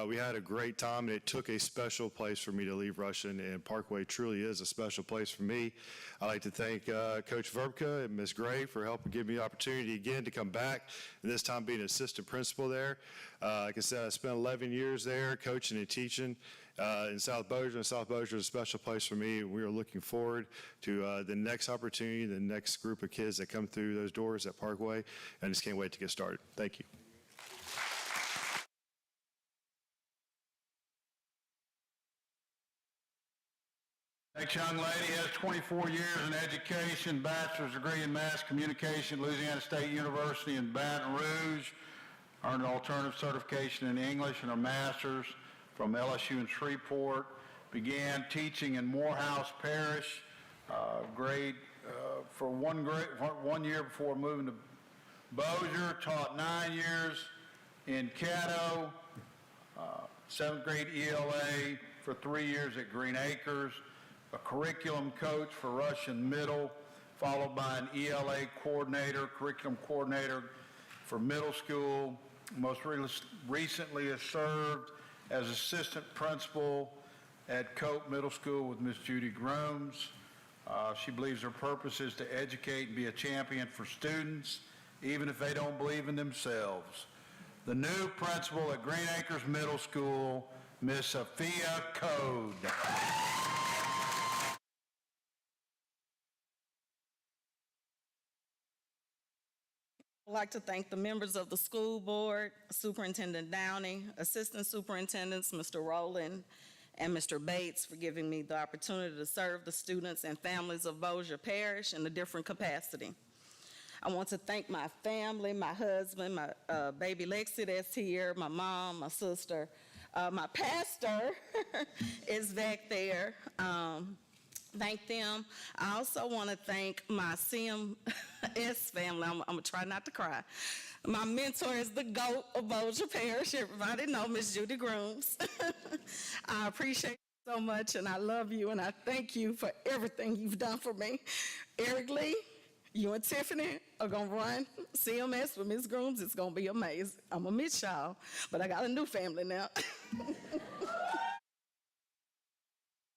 We had a great time, and it took a special place for me to leave Russian, and Parkway truly is a special place for me. I'd like to thank Coach Verbka and Ms. Gray for helping give me the opportunity again to come back, and this time being an assistant principal there. Like I said, I spent 11 years there coaching and teaching in South Bossier, and South Bossier is a special place for me, and we are looking forward to the next opportunity, the next group of kids that come through those doors at Parkway, and I just can't wait to get started. Thank you. Next young lady has 24 years in education, bachelor's degree in mass communication, Louisiana State University in Baton Rouge, earned an alternative certification in English and a master's from LSU in Shreveport, began teaching in Morehouse Parish, for 1 year before moving to Bossier, taught 9 years in Caddo, 7th grade ELA for 3 years at Green Acres, a curriculum coach for Russian Middle, followed by an ELA coordinator, curriculum coordinator for middle school. Most recently has served as assistant principal at Cope Middle School with Miss Judy Grooms. She believes her purpose is to educate and be a champion for students, even if they don't believe in themselves. The new principal at Green Acres Middle School, Miss Sophia Code. I'd like to thank the members of the school board, Superintendent Downey, Assistant Superintendents, Mr. Rowland, and Mr. Bates for giving me the opportunity to serve the students and families of Bossier Parish in a different capacity. I want to thank my family, my husband, my baby Lexi that's here, my mom, my sister, my pastor is back there. Thank them. I also want to thank my CMS family. I'm going to try not to cry. My mentor is the GOAT of Bossier Parish. Everybody know Miss Judy Grooms. I appreciate you so much, and I love you, and I thank you for everything you've done for me. Eric Lee, you and Tiffany are going to run CMS with Miss Grooms. It's going to be amazing. I'm going to miss y'all, but I got a new family now.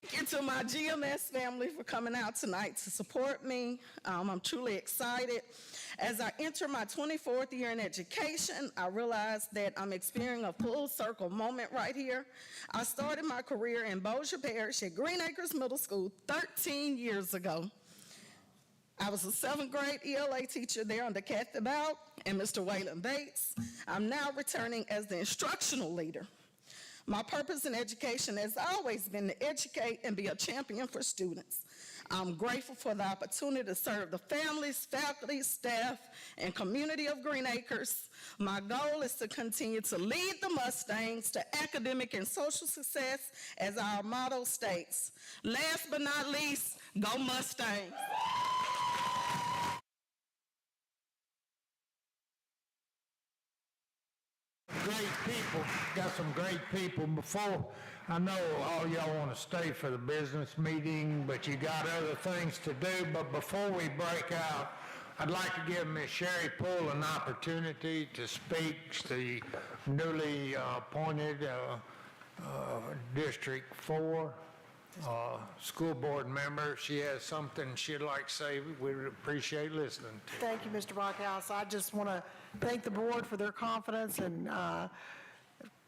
Thank you to my GMS family for coming out tonight to support me. I'm truly excited. As I enter my 24th year in education, I realize that I'm experiencing a full circle moment right here. I started my career in Bossier Parish at Green Acres Middle School 13 years ago. I was a 7th grade ELA teacher there under Kathy Bout and Mr. Waylon Bates. I'm now returning as the instructional leader. My purpose in education has always been to educate and be a champion for students. I'm grateful for the opportunity to serve the families, faculty, staff, and community of Green Acres. My goal is to continue to lead the Mustangs to academic and social success, as our motto states. Last but not least, go Mustangs. Great people, got some great people. Before, I know all y'all want to stay for the business meeting, but you got other things to do. But before we break out, I'd like to give Ms. Sherry Poole an opportunity to speak, the newly appointed District 4 school board member. She has something she'd like to say. We'd appreciate listening to. Thank you, Mr. Brockhouse. I just want to thank the board for their confidence and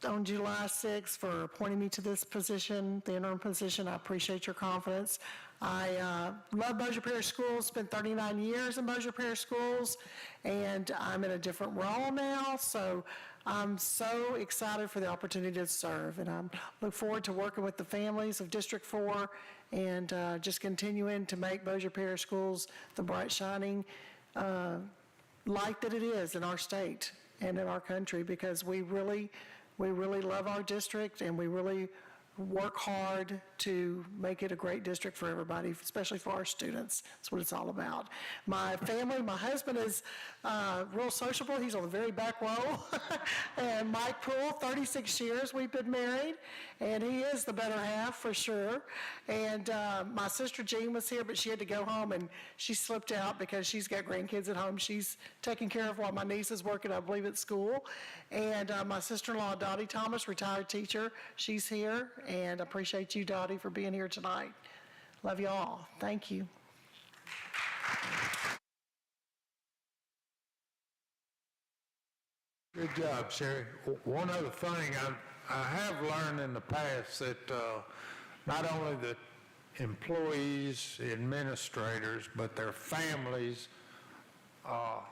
on July 6th for appointing me to this position, the interim position. I appreciate your confidence. I love Bossier Parish Schools, spent 39 years in Bossier Parish Schools, and I'm in a different role now, so I'm so excited for the opportunity to serve, and I look forward to working with the families of District 4 and just continuing to make Bossier Parish Schools the bright, shining light that it is in our state and in our country, because we really love our district, and we really work hard to make it a great district for everybody, especially for our students. That's what it's all about. My family, my husband is real sociable. He's on the very back row. And Mike Poole, 36 years we've been married, and he is the better half for sure. And my sister Jean was here, but she had to go home, and she slipped out because she's got grandkids at home. She's taking care of while my niece is working, I believe, at school. And my sister-in-law, Dottie Thomas, retired teacher, she's here, and I appreciate you, Dottie, for being here tonight. Love you all. Thank you. Good job, Sherry. One other thing, I have learned in the past that not only the employees, the administrators, but their families are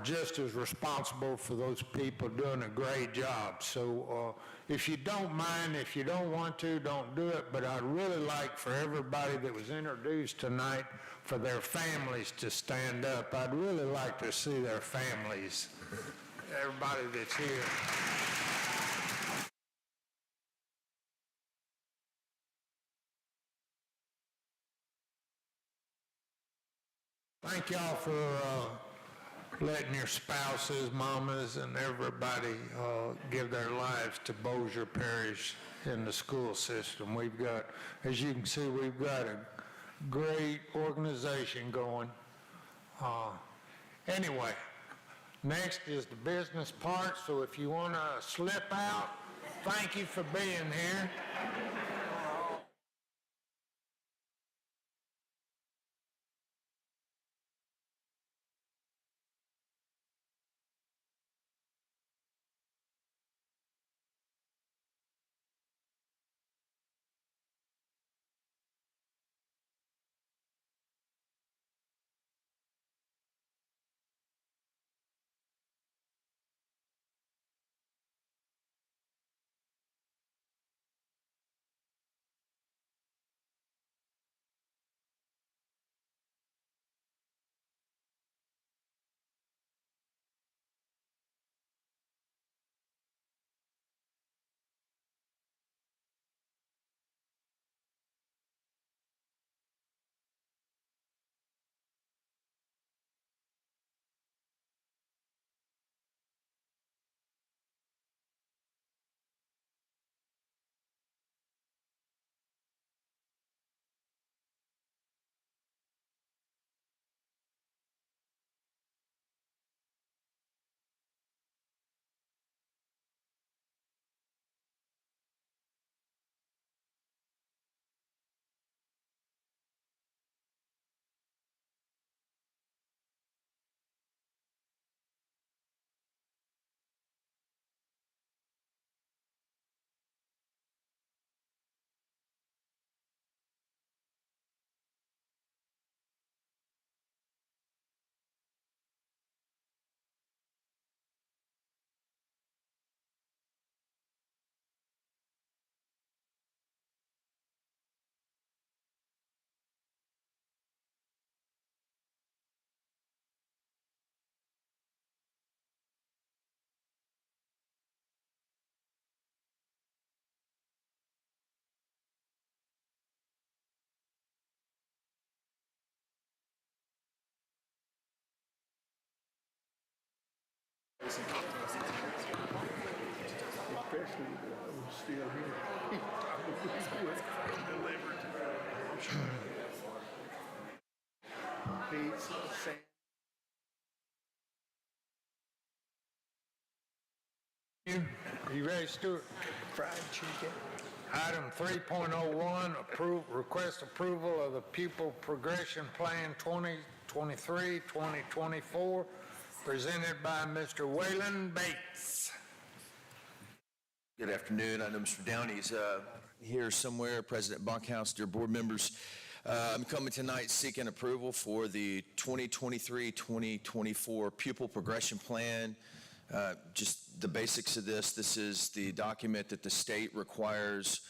just as responsible for those people doing a great job. So if you don't mind, if you don't want to, don't do it, but I'd really like for everybody that was introduced tonight, for their families to stand up. I'd really like to see their families, everybody that's here. Thank y'all for letting your spouses, mamas, and everybody give their lives to Bossier Parish in the school system. We've got, as you can see, we've got a great organization going. Anyway, next is the business part, so if you want to slip out, thank you for being here. Especially who's still here. Pizza, You ready, Stuart? fried chicken. Item 3.01, request approval of the pupil progression plan 2023-2024, presented by Mr. Waylon Bates. Good afternoon. I know Mr. Downey's here somewhere. President Bunkhouse, dear board members. I'm coming tonight seeking approval for the 2023-2024 pupil progression plan. Just the basics of this. This is the document that the state requires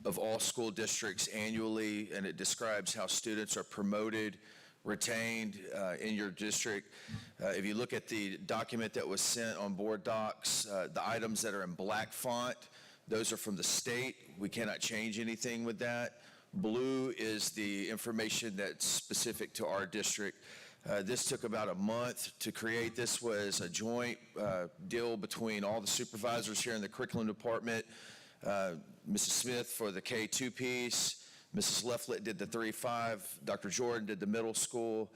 of all school districts annually, and it describes how students are promoted, retained in your district. If you look at the document that was sent on board docs, the items that are in black font, those are from the state. We cannot change anything with that. Blue is the information that's specific to our district. This took about a month to create. This was a joint deal between all the supervisors here in the curriculum department. Mrs. Smith for the K2 piece, Mrs. Lefflet did the 3-5, Dr. Jordan did the middle school,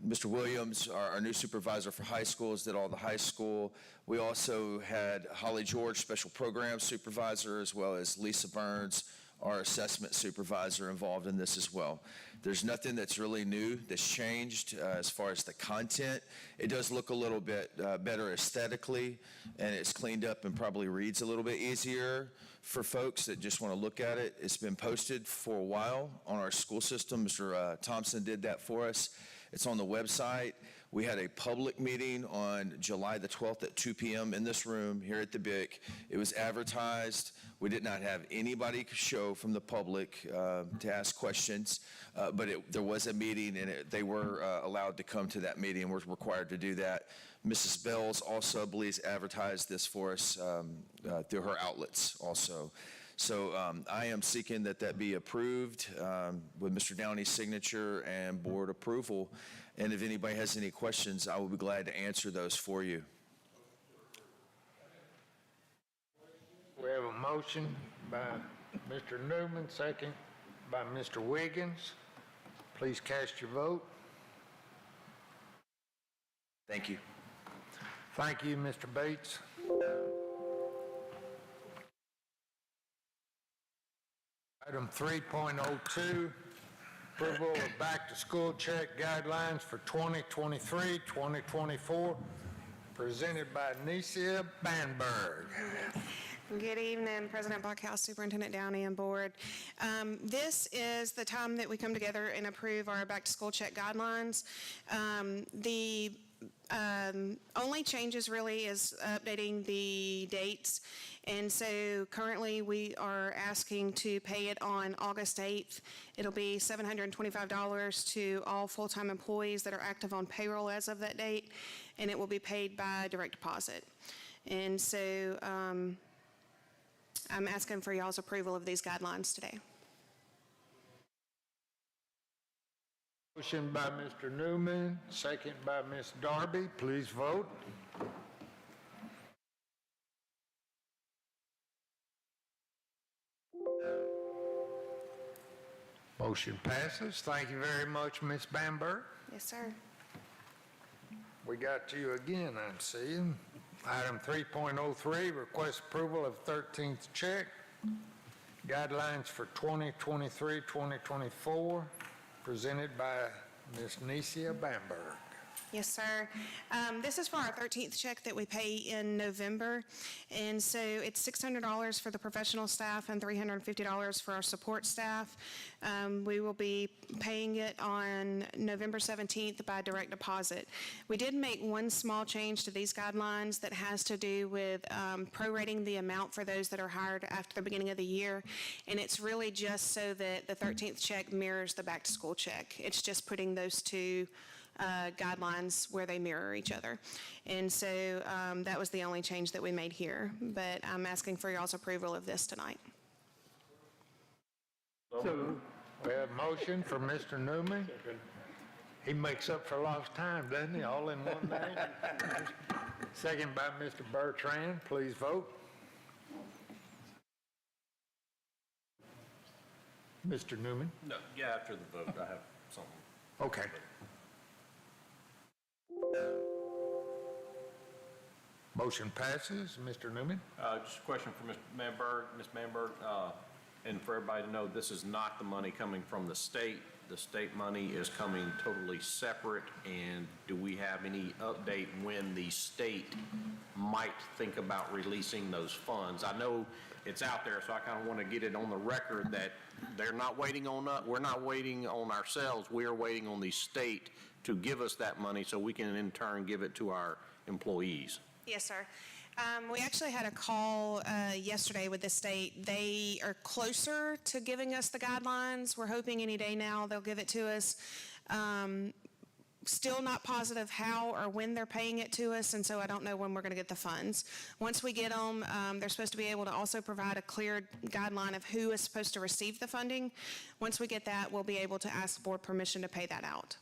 Mr. Williams, our new supervisor for high schools, did all the high school. We also had Holly George, special program supervisor, as well as Lisa Burns, our assessment supervisor, involved in this as well. There's nothing that's really new that's changed as far as the content. It does look a little bit better aesthetically, and it's cleaned up and probably reads a little bit easier for folks that just want to look at it. It's been posted for a while on our school system. Mr. Thompson did that for us. It's on the website. We had a public meeting on July the 12th at 2 p.m. in this room here at the BIC. It was advertised. We did not have anybody show from the public to ask questions, but there was a meeting, and they were allowed to come to that meeting and were required to do that. Mrs. Bells also, I believe, advertised this for us through her outlets also. So I am seeking that be approved with Mr. Downey's signature and board approval. And if anybody has any questions, I will be glad to answer those for you. We have a motion by Mr. Newman, second by Mr. Wiggins. Please cast your vote. Thank you. Thank you, Mr. Bates. Item 3.02, approval of back-to-school check guidelines for 2023-2024, presented by Necia Banberg. Good evening, President Buckhouse, Superintendent Downey, and Board. This is the time that we come together and approve our back-to-school check guidelines. The only changes really is updating the dates. And so currently we are asking to pay it on August 8th. It'll be $725 to all full-time employees that are active on payroll as of that date, and it will be paid by direct deposit. And so I'm asking for y'all's approval of these guidelines today. Motion by Mr. Newman, second by Ms. Darby. Please vote. Motion passes. Thank you very much, Ms. Bamberg. Yes, sir. We got you again, I'm seeing. Item 3.03, request approval of 13th check. Guidelines for 2023-2024, presented by Ms. Necia Bamberg. Yes, sir. This is for our 13th check that we pay in November. And so it's $600 for the professional staff and $350 for our support staff. We will be paying it on November 17th by direct deposit. We did make one small change to these guidelines that has to do with prorating the amount for those that are hired after the beginning of the year. And it's really just so that the 13th check mirrors the back-to-school check. It's just putting those two guidelines where they mirror each other. And so that was the only change that we made here, but I'm asking for y'all's approval of this tonight. So we have motion for Mr. Newman. He makes up for lost time, doesn't he, all in one day? Second by Mr. Bertrand. Please vote. Mr. Newman? No, yeah, after the vote, I have something. Okay. Motion passes. Mr. Newman? Just a question for Ms. Manberg, and for everybody to know, this is not the money coming from the state. The state money is coming totally separate, and do we have any update when the state might think about releasing those funds? I know it's out there, so I kind of want to get it on the record that they're not waiting on us, we're not waiting on ourselves, we are waiting on the state to give us that money so we can in turn give it to our employees. Yes, sir. We actually had a call yesterday with the state. They are closer to giving us the guidelines. We're hoping any day now they'll give it to us. Still not positive how or when they're paying it to us, and so I don't know when we're going to get the funds. Once we get them, they're supposed to be able to also provide a clear guideline of who is supposed to receive the funding. Once we get that, we'll be able to ask board permission to pay that out.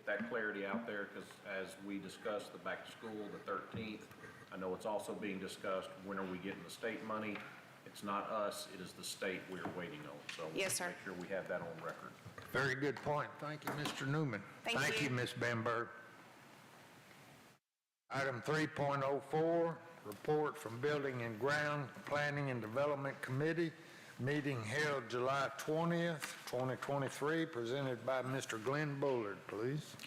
That clarity out there, because as we discussed the back to school, the 13th, I know it's also being discussed, when are we getting the state money? It's not us, it is the state we're waiting on. So yes, sir. Make sure we have that on record. Very good point. Thank you, Mr. Newman. Thank you, Ms. Bamberg. Item 3.04, report from Building and Ground Planning and Development Committee, meeting held July 20th, 2023, presented by Mr. Glenn Bullard, please.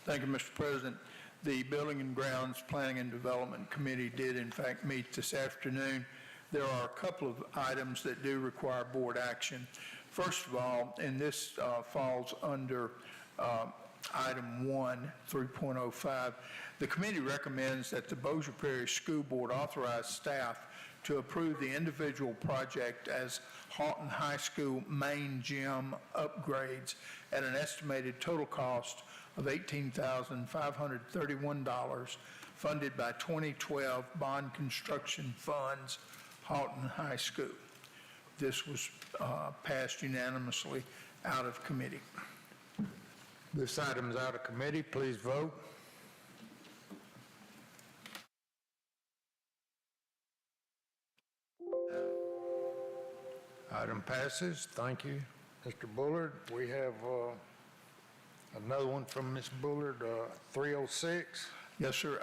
Thank you, Mr. President. The Building and Grounds Planning and Development Committee did in fact meet this afternoon. There are a couple of items that do require board action. First of all, and this falls under item 1, 3.05, the committee recommends that the Bossier Parish School Board authorize staff to approve the individual project as Houghton High School main gym upgrades at an estimated total cost of $18,531, funded by 2012 bond construction funds, Houghton High School. This was passed unanimously out of committee. This item is out of committee. Please vote. Item passes. Thank you, Mr. Bullard. We have another one from Ms. Bullard, 306. Yes, sir.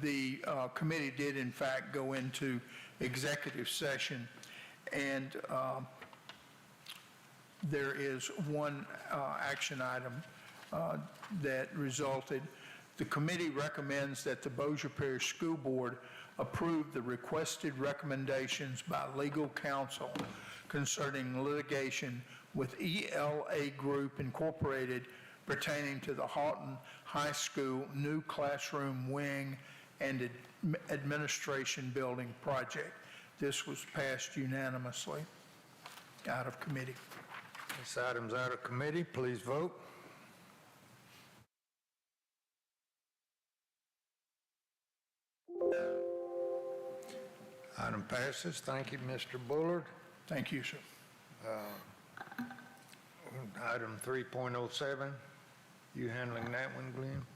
The committee did in fact go into executive session, and there is one action item that resulted. The committee recommends that the Bossier Parish School Board approve the requested recommendations by legal counsel concerning litigation with ELA Group Incorporated pertaining to the Houghton High School new classroom wing and administration building project. This was passed unanimously out of committee. This item's out of committee. Please vote. Item passes. Thank you, Mr. Bullard. Thank you, sir. Item 3.07, you handling that one, Glenn?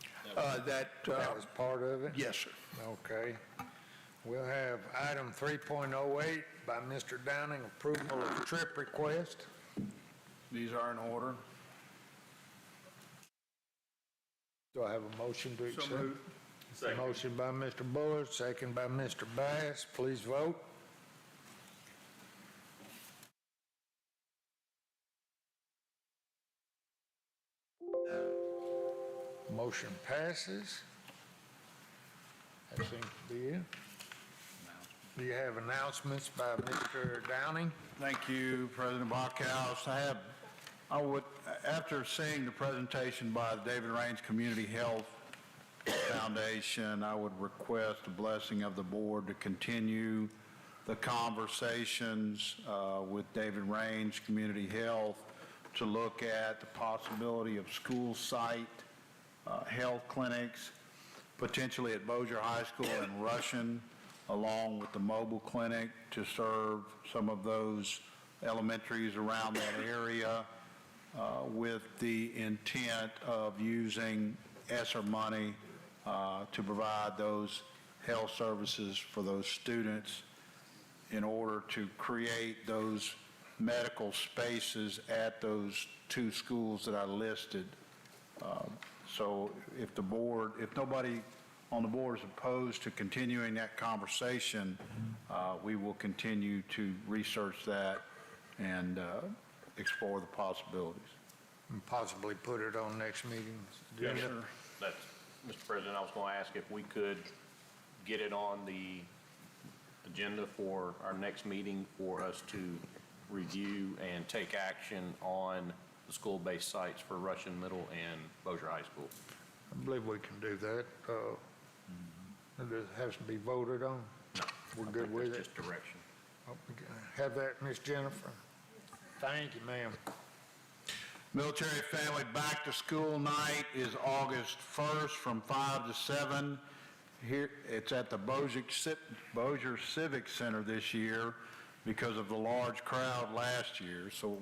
That was part of it? Yes, sir. Okay. We'll have item 3.08 by Mr. Downing, approval of trip request. These are in order. Do I have a motion to accept? So moved. Second. Motion by Mr. Bullard, second by Mr. Bass. Please vote. Motion passes. That seems to be it. Do you have announcements by Mr. Downing? Thank you, President Bachhaus. I would, after seeing the presentation by the David Raines Community Health Foundation, I would request the blessing of the board to continue the conversations with David Raines Community Health to look at the possibility of school site health clinics, potentially at Bossier High School and Russian, along with the mobile clinic to serve some of those elementaries around that area. with the intent of using ESSER money to provide those health services for those students in order to create those medical spaces at those 2 schools that I listed. So if nobody on the board is opposed to continuing that conversation, we will continue to research that and explore the possibilities. And possibly put it on next meeting's Yes, agenda. sir. That's, Mr. President, I was going to ask if we could get it on the agenda for our next meeting for us to review and take action on the school-based sites for Russian Middle and Bossier High School. I believe we can do that. It has to be voted on. We're good with it. Just direction. Have that, Miss Jennifer. Thank you, ma'am. Military Family Back to School Night is August 1st from 5 to 7. Here, it's at the Bossier Civic Center this year because of the large crowd last year. So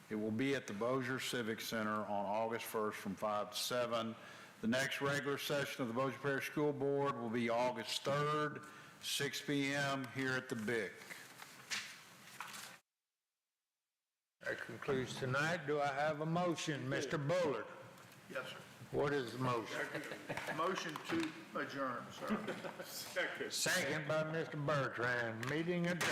it will be at the Bossier Civic Center on August 1st from 5 to 7. The next regular session of the Bossier Parish School Board will be August 3rd, 6 p.m. here at the BIC. That concludes tonight. Do I have a motion? Mr. Bullard? Yes, sir. What is the motion? Motion to adjourn, sir. Second by Mr. Bertrand. Meeting adjourned.